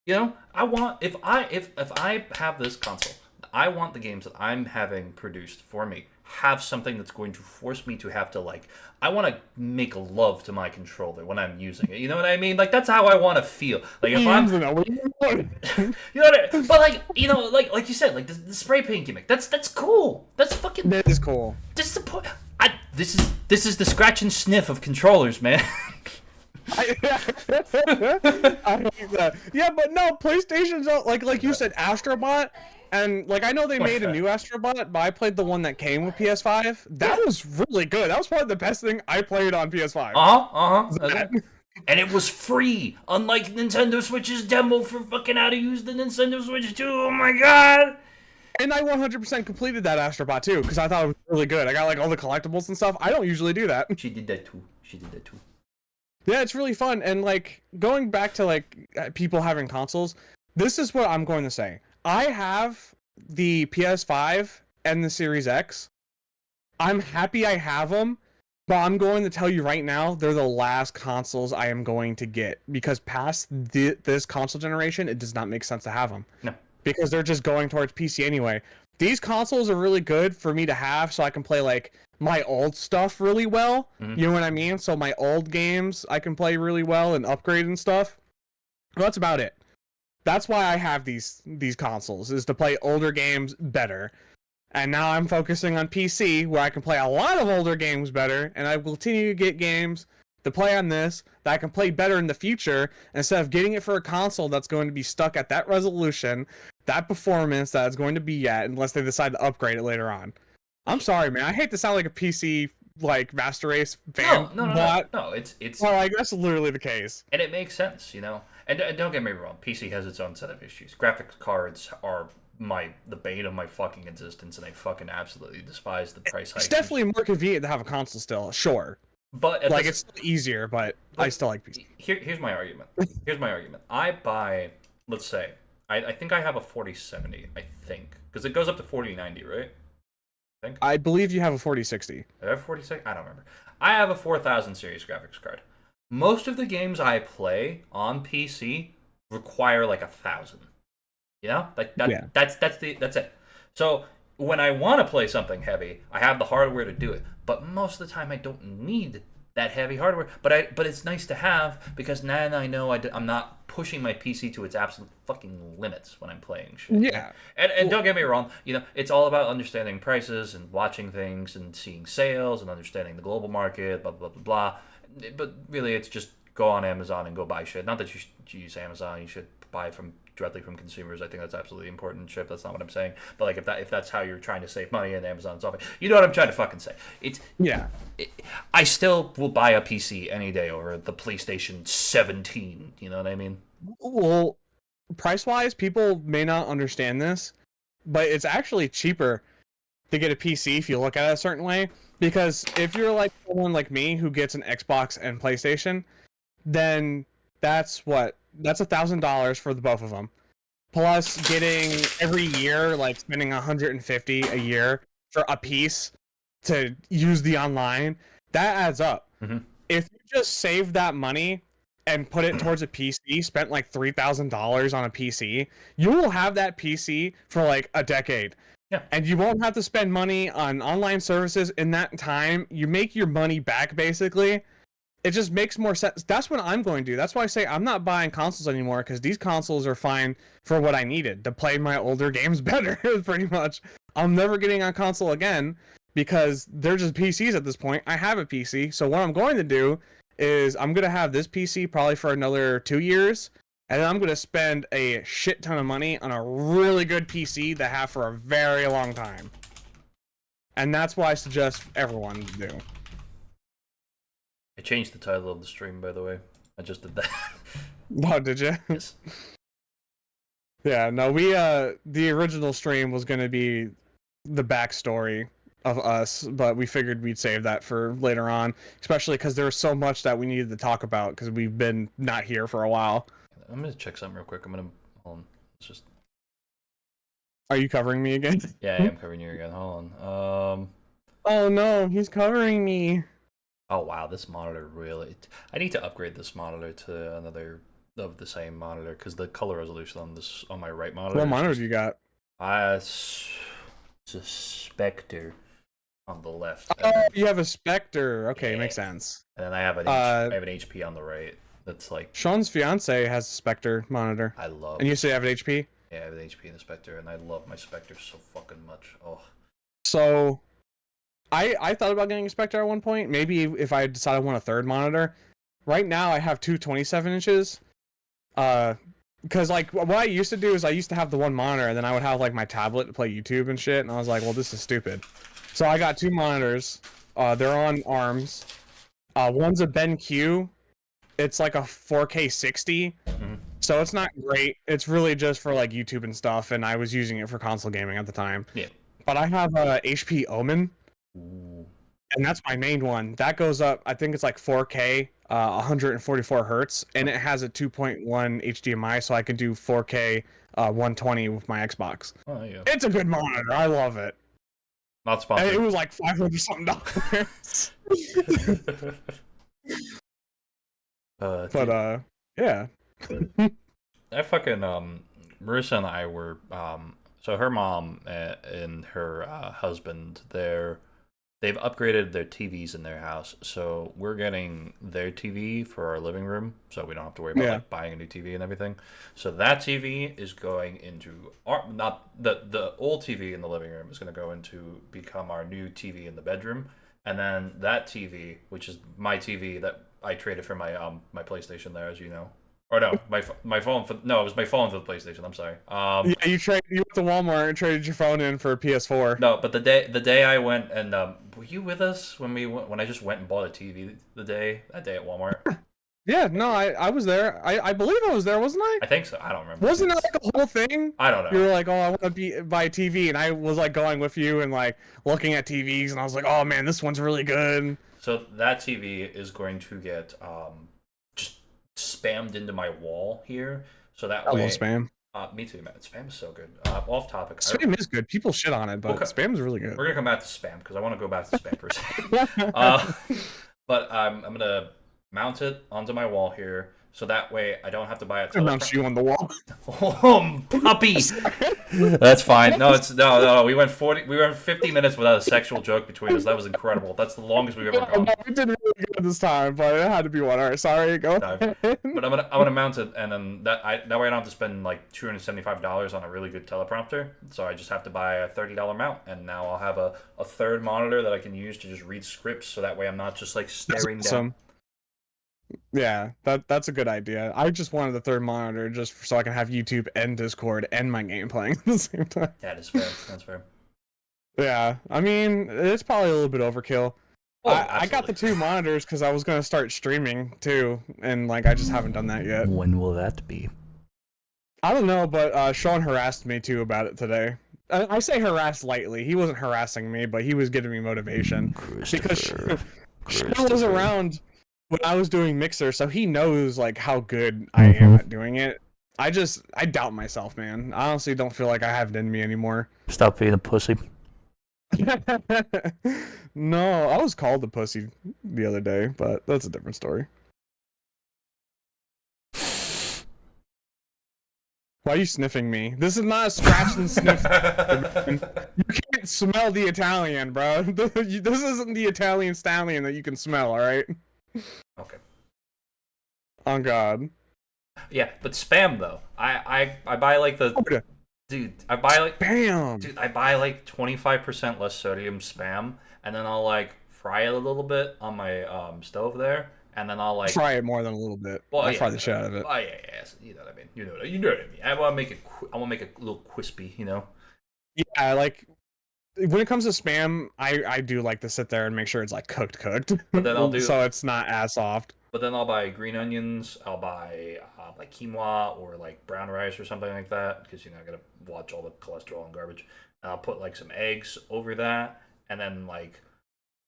I want if I have this console, I want the games that I'm having produced for me have something that's going to force me to have to, like, I want to make love to my controller when I'm using it. You know what I mean? Like, that's how I want to feel. Like, if I'm, but like you said, like the spray paint gimmick. That's cool. That's fucking. That is cool. This is the point. This is the scratch and sniff of controllers, man. I like that. Yeah, but no, PlayStation's like you said, Astrobot. And, like, I know they made a new Astrobot, but I played the one that came with PS5. That was really good. That was probably the best thing I played on PS5. And it was free, unlike Nintendo Switch's demo for fucking how to use the Nintendo Switch 2. Oh my god! And I 100% completed that Astrobot, too, because I thought it was really good. I got, like, all the collectibles and stuff. I don't usually do that. She did that, too. Yeah, it's really fun. And, like, going back to, like, people having consoles, this is what I'm going to say. I have the PS5 and the Series X. I'm happy I have them, but I'm going to tell you right now, they're the last consoles I am going to get, because past this console generation, it does not make sense to have them. No. Because they're just going towards PC anyway. These consoles are really good for me to have so I can play, like, my old stuff really well. Mm-hmm. You know what I mean? So my old games I can play really well and upgrade and stuff. Well, that's about it. That's why I have these consoles, is to play older games better. And now I'm focusing on PC, where I can play a lot of older games better, and I will continue to get games to play on this that I can play better in the future, instead of getting it for a console that's going to be stuck at that resolution, that performance that it's going to be at, unless they decide to upgrade it later on. I'm sorry, man. I hate to sound like a PC like Master Race fan, No. It's well, I guess literally the case. and it makes sense, you know. And don't get me wrong, PC has its own set of issues. Graphics cards are the bane of my fucking existence, and I fucking absolutely despise the price hike. It's definitely more convenient to have a console still, sure. But like it's still easier, but I still like PC. Here's my argument. I buy, let's say, I think I have a 4070, I think. Because it goes up to 4090, right? I believe you have a 4060. I have a 4060? I don't remember. I have a 4000 series graphics card. Most of the games I play on PC require like 1,000. You know? Like that, Yeah. that's it. So when I want to play something heavy, I have the hardware to do it. But most of the time I don't need that heavy hardware. But it's nice to have, because now I know I'm not pushing my PC to its absolute fucking limits when I'm playing shit. Yeah. And don't get me wrong, you know, it's all about understanding prices and watching things and seeing sales and understanding the global market, blah, blah, blah, blah. But really, it's just go on Amazon and go buy shit. Not that you should use Amazon, you should buy directly from consumers. I think that's absolutely important shit. That's not what I'm saying. But like if that's how you're trying to save money and Amazon's offering, you know what I'm trying to fucking say. I still will buy a PC any day over the PlayStation 17. You know what I mean? Well, price-wise, people may not understand this, but it's actually cheaper to get a PC if you look at it a certain way. Because if you're like someone like me who gets an Xbox and PlayStation, then that's $1,000 for the both of them. Plus getting every year, like spending $150 a year for a piece to use the online, that adds up. Mm-hmm. If you just save that money and put it towards a PC, spent like $3,000 on a PC, you will have that PC for like a decade. Yeah. And you won't have to spend money on online services in that time. You make your money back, basically. It just makes more sense. That's what I'm going to do. That's why I say I'm not buying consoles anymore, because these consoles are fine for what I needed to play my older games better, pretty much. I'm never getting on console again, because they're just PCs at this point. I have a PC, so what I'm going to do is I'm going to have this PC probably for another 2 years, and then I'm going to spend a shit ton of money on a really good PC that I have for a very long time. And that's what I suggest everyone do. I changed the title of the stream, by the way. I just did that. Oh, did you? Yes. Yeah, no, the original stream was going to be the backstory of us, but we figured we'd save that for later on, especially because there was so much that we needed to talk about, because we've been not here for a while. I'm going to check something real quick. Hold on. It's just... Are you covering me again? Yeah, I am covering you again. Hold on. Oh no, he's covering me. Oh wow, this monitor really... I need to upgrade this monitor to another of the same monitor, because the color resolution on my right monitor... What monitor do you got? It's a Spectre on the left. Oh, you have a Spectre. Okay, Yeah. Makes sense. And then I have an HP on the right. That's like... Sean's fiance has a Spectre monitor. I love... And you say you have an HP? Yeah, I have an HP and a Spectre, and I love my Spectre so fucking much. Oh. So... I thought about getting a Spectre at one point. Maybe if I decide I want a third monitor. Right now, I have two 27 inches. Because like what I used to do is I used to have the one monitor, and then I would have like my tablet to play YouTube and shit. And I was like, well, this is stupid. So I got two monitors. They're on arms. One's a BenQ. It's like a 4K 60. Mm-hmm. So it's not great. It's really just for like YouTube and stuff. And I was using it for console gaming at the time. Yeah. But I have a HP Omen. Ooh. And that's my main one. That goes up, I think it's like 4K, 144 hertz, and it has a 2.1 HDMI, so I can do 4K 120 with my Xbox. Oh, yeah. It's a good monitor. I love it. Not sponsored. And it was like $500 something. But yeah. I fucking Marissa and I were so her mom and her husband, they've upgraded their TVs in their house, so we're getting their TV for our living room, so we don't have to worry about like buying a new TV and everything. So that TV is going into our not the old TV in the living room is going to go into become our new TV in the bedroom, and then that TV, which is my TV that I traded for my my PlayStation there, as you know. Or no, my phone for no, it was my phone for the PlayStation. I'm sorry. Yeah, you went to Walmart and traded your phone in for a PS4. No, but the day I went and were you with us when when I just went and bought a TV that day at Walmart? Yeah, no, I was there. I believe I was there, wasn't I? I think so. I don't remember. Wasn't it like a whole thing? I don't know. You were like, oh, I want to buy a TV, and I was like going with you and like looking at TVs, and I was like, oh man, this one's really good. So that TV is going to get just spammed into my wall here, so that way. I love spam. Me too, man. Spam is so good. Off topic. Spam is good. People shit on it, but spam is really good. We're gonna come back to spam because I want to go back to spam for a second. But I'm gonna mount it onto my wall here, so that way I don't have to buy a teleprompter. Mount you on the wall. Oh, puppy. That's fine. No, no. We went 50 minutes without a sexual joke between us. That was incredible. That's the longest we've ever gone. No, we did really good this time, but it had to be one. All right, sorry, go. No, but I'm gonna mount it, and then that way I don't have to spend like $275 on a really good teleprompter. So I just have to buy a $30 mount, and now I'll have a third monitor that I can use to just read scripts. So that way I'm not just like staring down. Yeah, that's a good idea. I just wanted the third monitor just so I can have YouTube and Discord and my game playing at the same time. That is fair. That's fair. Yeah, I mean, it's probably a little bit overkill. Oh, I got the two monitors because I was going to start streaming too, and like I just haven't done that yet. When will that be? I don't know, but Sean harassed me too about it today. I say harassed lightly. He wasn't harassing me, but he was giving me motivation because Sean was around when I was doing Mixer, so he knows like how good I am at doing it. I doubt myself, man. I honestly don't feel like I have it in me anymore. Stop being a pussy. No, I was called a pussy the other day, but that's a different story. Why are you sniffing me? This is not a scratch and sniff. You can't smell the Italian, bro. This isn't the Italian stallion that you can smell, alright? Okay. On God. Yeah, but spam though. I buy like the dude. I buy like spam. Dude, I buy like 25% less sodium spam, and then I'll like fry it a little bit on my stove there, and then I'll like fry it more than a little bit. Well, I fry the shit out of it. Oh yeah, you know what I mean. You know what I mean. I want to make it a little crispy, you know. Yeah, like when it comes to spam, I do like to sit there and make sure it's like cooked. But then I'll do so it's not as soft. But then I'll buy green onions. I'll buy like quinoa or like brown rice or something like that because I gotta watch all the cholesterol and garbage. And I'll put like some eggs over that, and then like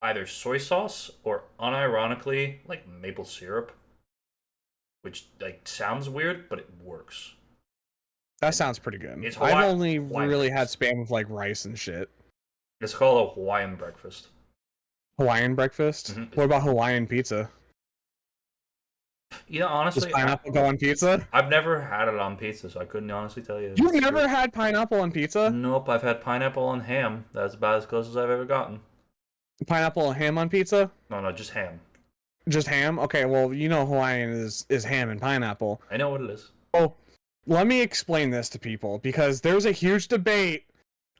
either soy sauce or unironically like maple syrup, which like sounds weird, but it works. That sounds pretty good. I've only really had spam with like rice and shit. It's called a Hawaiian breakfast. Hawaiian breakfast? Mm-hmm. What about Hawaiian pizza? You know, honestly, does pineapple go on pizza? I've never had it on pizza, so I couldn't honestly tell you. You've never had pineapple on pizza? Nope, I've had pineapple on ham. That's about as close as I've ever gotten. Pineapple and ham on pizza? No, just ham. Just ham? Okay, well, you know Hawaiian is ham and pineapple. I know what it is. Oh, let me explain this to people, because there's a huge debate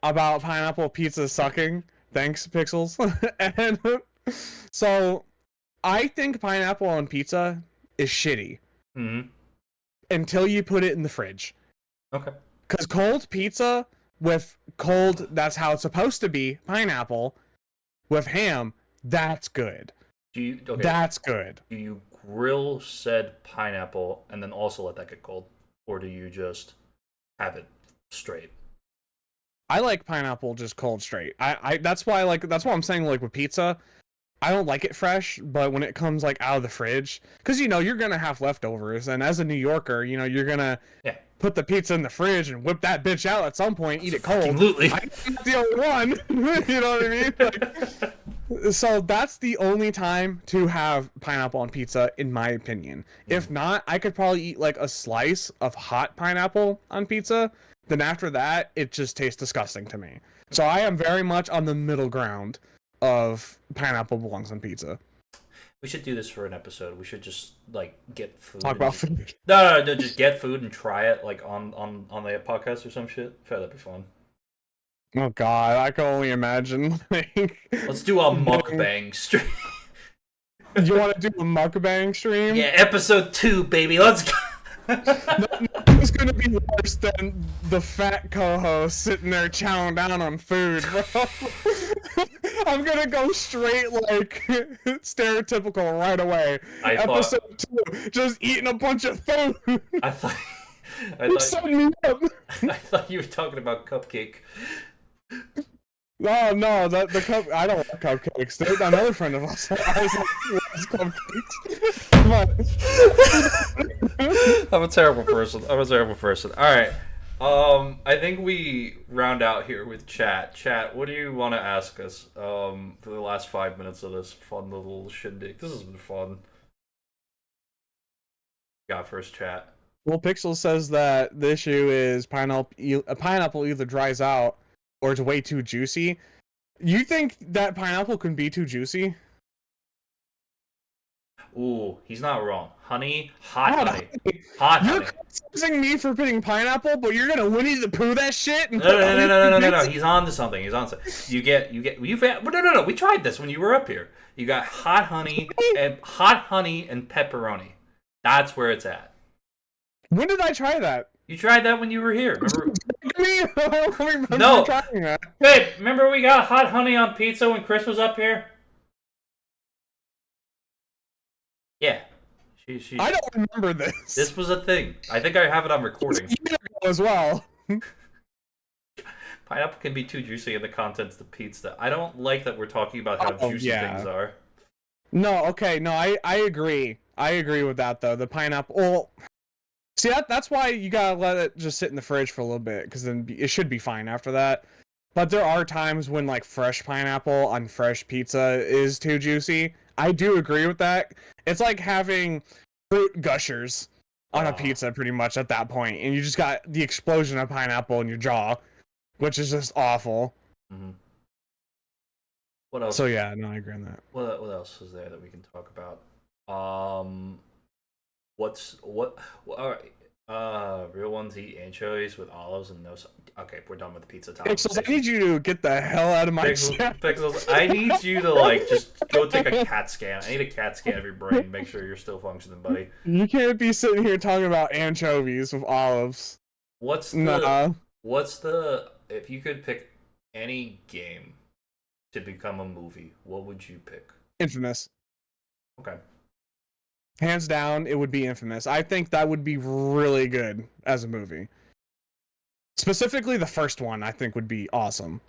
about pineapple pizza sucking. Thanks, Pixels. And so, I think pineapple on pizza is shitty. Mm-hmm. Until you put it in the fridge. Okay. Because cold pizza with cold, that's how it's supposed to be, pineapple, with ham, that's good. That's good. Do you grill said pineapple and then also let that get cold? Or do you just have it straight? I like pineapple just cold straight. That's why I'm saying like with pizza, I don't like it fresh, but when it comes like out of the fridge, because you're gonna have leftovers, and as a New Yorker, you're gonna put the pizza in the fridge and whip that bitch out at some point, eat it cold. Absolutely. I'm not the only one. You know what I mean? Like, so that's the only time to have pineapple on pizza, in my opinion. If not, I could probably eat like a slice of hot pineapple on pizza. Then after that, it just tastes disgusting to me. So I am very much on the middle ground of pineapple belongs on pizza. We should do this for an episode. We should just like get food. Talk about food. No, just get food and try it like on the podcast or some shit. I feel that'd be fun. Oh god, I can only imagine. Let's do a mukbang stream. You want to do a mukbang stream? Yeah, episode 2, baby. Let's go. It's gonna be worse than the fat co-host sitting there chowing down on food, bro. I'm gonna go straight like stereotypical right away. Episode 2, just eating a bunch of food. I thought Set me up. I thought you were talking about cupcake. Oh no, the cup. I don't like cupcakes. There's another friend of us. Loves cupcakes. I'm a terrible person. All right. I think we round out here with chat. Chat, what do you want to ask us? For the last 5 minutes of this fun little shindig. This has been fun. Got first chat. Well, Pixel says that the issue is pineapple either dries out or it's way too juicy. You think that pineapple can be too juicy? Ooh, he's not wrong. Honey, hot honey. You're criticizing me for putting pineapple, but you're gonna Winnie the Pooh that shit? And no. He's on to something. No. We tried this when you were up here. You got hot honey and pepperoni. That's where it's at. When did I try that? You tried that when you were here. Remember? I don't remember No. trying that. Babe, remember we got hot honey on pizza when Chris was up here? Yeah. I don't remember this. This was a thing. I think I have it on recording. As well. Pineapple can be too juicy in the contents of pizza. I don't like that we're talking about how juicy things are. No, okay, no, I agree. I agree with that, though. The pineapple... Well, see, that's why you gotta let it just sit in the fridge for a little bit, because then it should be fine after that. But there are times when, like, fresh pineapple on fresh pizza is too juicy. I do agree with that. It's like having fruit gushers on a pizza, pretty much, at that point. And you just got the explosion of pineapple in your jaw, which is just awful. Mm-hmm. What else? So, yeah, no, I agree on that. What else is there that we can talk about? All right. Real ones eat anchovies with olives and no... Okay, we're done with the pizza topic. Pixels, I need you to get the hell out of my chat. Pixels, I need you to, like, just go take a CAT scan. I need a CAT scan of your brain. Make sure you're still functioning, buddy. You can't be sitting here talking about anchovies with olives. What's the... If you could pick any game to become a movie, what would you pick? Infamous. Okay. Hands down, it would be Infamous. I think that would be really good as a movie. Specifically, the first one, I think, would be awesome.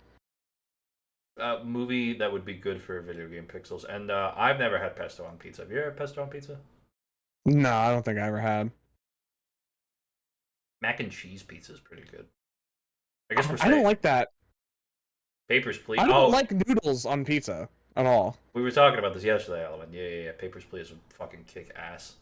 Movie that would be good for a video game, Pixels. And I've never had pesto on pizza. Have you ever had pesto on pizza? No, I don't think I ever had. Mac and cheese pizza is pretty good. I guess I don't like that. Papers, Please. I don't like noodles on pizza at all. We were talking about this yesterday, Element. Yeah. Papers, Please would fucking kick ass.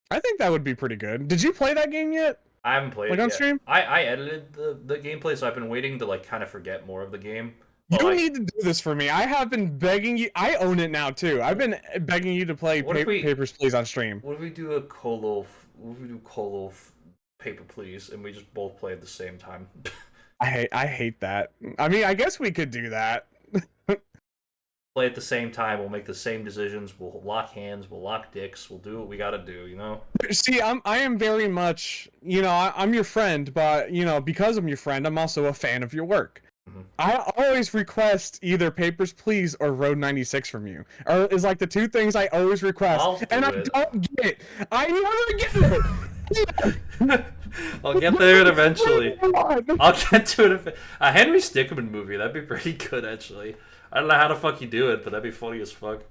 I think that would be pretty good. Did you play that game yet? I haven't played it on yet. stream? I edited the gameplay, so I've been waiting to, like, kind of forget more of the game. You need to do this for me. I have been begging you. I own it now, too. I've been begging you to play Papers, Please on stream. What if we do a Co-Loaf? What if we do Co-Loaf Paper, Please, and we just both play at the same time? I hate that. I mean, I guess we could do that. Play at the same time. We'll make the same decisions. We'll lock hands. We'll lock dicks. We'll do what we gotta do. You know. See, I am very much. You know, I'm your friend, but you know, because I'm your friend, I'm also a fan of your work. Mm-hmm. I always request either Papers, Please or Road 96 from you. Or is like the two things I always request, and I don't get it. I never get it. I'll get there eventually. I'll get to it. A Henry Stickmin movie. That'd be pretty good, actually. I don't know how the fuck you do it, but that'd be funny as fuck.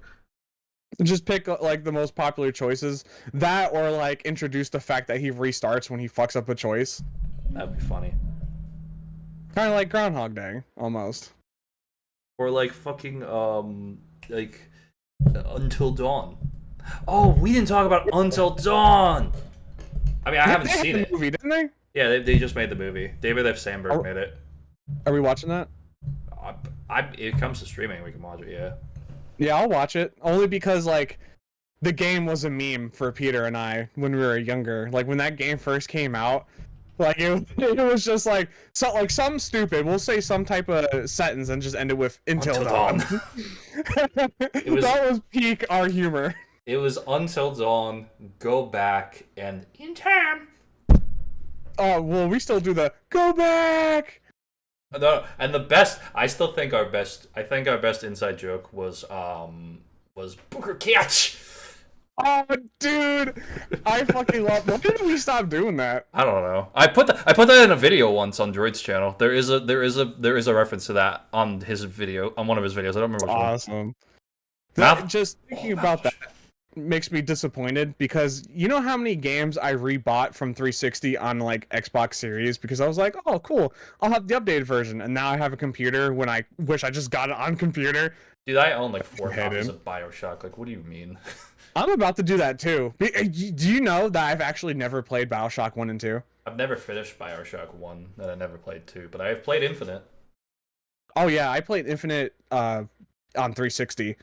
Just pick, like, the most popular choices. That, or, like, introduce the fact that he restarts when he fucks up a choice. That'd be funny. Kind of like Groundhog Day, almost. Or, like, fucking, like, Until Dawn. Oh, we didn't talk about Until Dawn! I mean, I haven't seen it. Movie, didn't they? Yeah, they just made the movie. David F. Sandberg made it. Are we watching that? It comes to streaming, we can watch it. Yeah. Yeah, I'll watch it only because like the game was a meme for Peter and I when we were younger. Like when that game first came out, like it was just like something stupid. We'll say some type of sentence and just end it with "Until dawn." That was peak our humor. It was Until Dawn, Go Back, and In Time. Oh well, we still do the Go Back. No, and the best. I think our best inside joke was Booker Catch. Oh, dude, I fucking love. When did we stop doing that? I don't know. I put that in a video once on Droid's channel. There is a reference to that on his video, on one of his videos. I don't remember which one. Awesome. Just thinking about that makes me disappointed because you know how many games I rebought from 360 on like Xbox Series because I was like, oh cool, I'll have the updated version, and now I have a computer when I wish I just got it on computer. Dude, I own like 4 copies of BioShock. Like, what do you mean? I'm about to do that too. Do you know that I've actually never played BioShock 1 and 2? I've never finished BioShock 1, and I never played 2, but I have played Infinite. Oh yeah, I played Infinite on 360.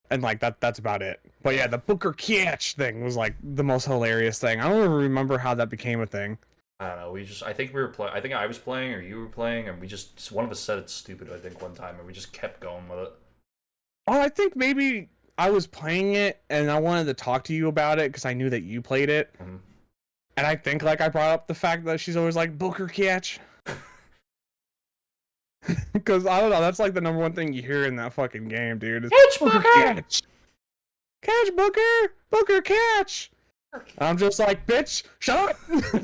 And like that's about it. But yeah, the Booker Catch thing was like the most hilarious thing. I don't even remember how that became a thing. I don't know. I think we were playing. I think I was playing or you were playing, and one of us said it's stupid. I think one time, and we just kept going with it. Oh, I think maybe I was playing it and I wanted to talk to you about it because I knew that you played it. Mm-hmm. And I think like I brought up the fact that she's always like Booker Catch. Because I don't know, that's like the number one thing you hear in that fucking game, dude. Catch Booker! Catch! Catch Booker! Booker catch! I'm just like, bitch, shut up!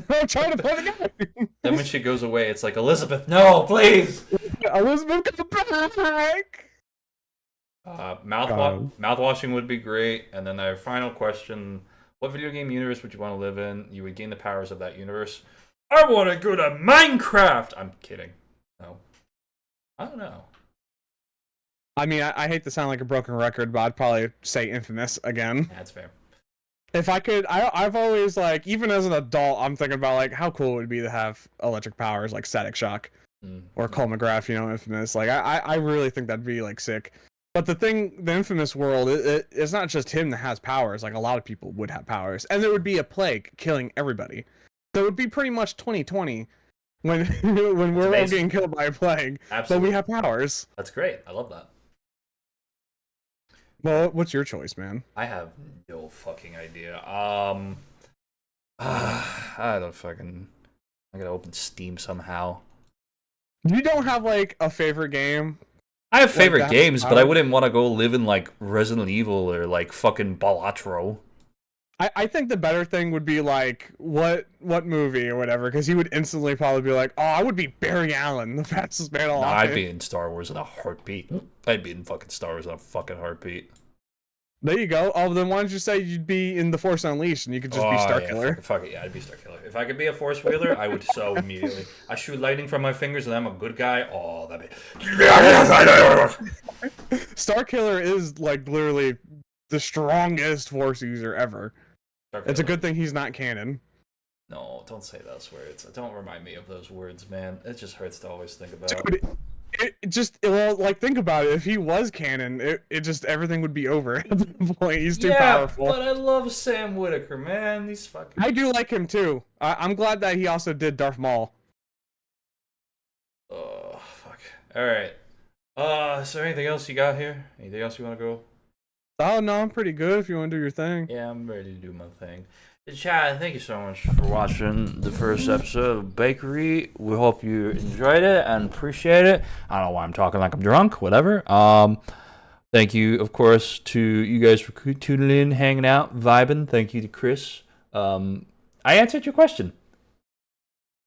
I'm trying to play the game. Then when she goes away, it's like, Elizabeth, no, please! Elizabeth, come back! Mouthwashing would be great. And then our final question: what video game universe would you want to live in? You would gain the powers of that universe. I want to go to Minecraft! I'm kidding. No. I don't know. I mean, I hate to sound like a broken record, but I'd probably say Infamous again. That's fair. If I could, I've always, like, even as an adult, I'm thinking about, like, how cool it would be to have electric powers, like Static Shock. Or Cole McGrath, you know, Infamous. Like, I really think that'd be, like, sick. But the Infamous world, it's not just him that has powers. Like, a lot of people would have powers. And there would be a plague killing everybody. So it would be pretty much 2020 when we're all getting killed by a plague. Absolutely. But we have powers. That's great. I love that. Well, what's your choice, man? I have no fucking idea. I don't fucking... I gotta open Steam somehow. You don't have, like, a favorite game? I have favorite games, but I wouldn't want to go live in, like, Resident Evil or, like, fucking Balatro. I think the better thing would be, like, what movie or whatever, because he would instantly probably be like, oh, I would be Barry Allen, the fastest man alive. No, I'd be in Star Wars in a heartbeat. I'd be in fucking Star Wars in a fucking heartbeat. There you go. Oh, then why don't you say you'd be in The Force Unleashed and you could just be Starkiller? Fuck it, yeah, I'd be Starkiller. If I could be a Force Wheeler, I would so immediately. I shoot lightning from my fingers and I'm a good guy. Oh, that'd be... Starkiller is, like, literally the strongest Force user ever. Starkiller. It's a good thing he's not canon. No, don't say those words. Don't remind me of those words, man. It just hurts to always think about. Dude, well, like, think about it. If he was canon, it just, everything would be over at the point. He's too powerful. But I love Sam Whitaker, man. He's fucking... I do like him, too. I'm glad that he also did Darth Maul. Oh, fuck. Alright. Is there anything else you got here? Anything else you want to go? Oh, no, I'm pretty good if you want to do your thing. Yeah, I'm ready to do my thing. Chad, thank you so much for watching the first episode of Bakery. We hope you enjoyed it and appreciate it. I don't know why I'm talking like I'm drunk, whatever. Thank you, of course, to you guys for tuning in, hanging out, vibing. Thank you to Chris. I answered your question.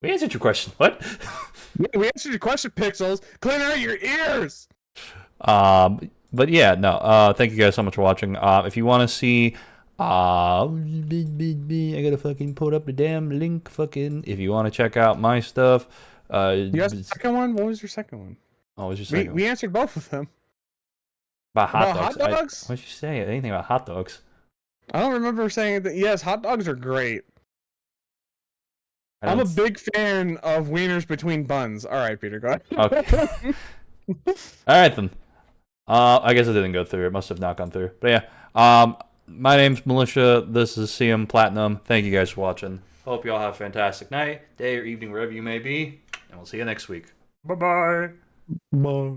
We answered your question. What? We answered your question, Pixels. Clean out your ears! But yeah, no. Thank you guys so much for watching. If you want to see... I gotta fucking put up the damn link. Fucking, if you want to check out my stuff. You asked the second one? What was your second one? Oh, what was your second one? We answered both of them. About hot dogs? What did you say? Anything about hot dogs? I don't remember saying that. Yes, hot dogs are great. I'm a big fan of wieners between buns. All right, Peter, go ahead. Okay. All right then. I guess it didn't go through. It must have not gone through. But yeah. My name's Militia. This is CMPlatinum. Thank you guys for watching. Hope you all have a fantastic night, day, or evening, wherever you may be. And we'll see you next week. Bye-bye. Bye.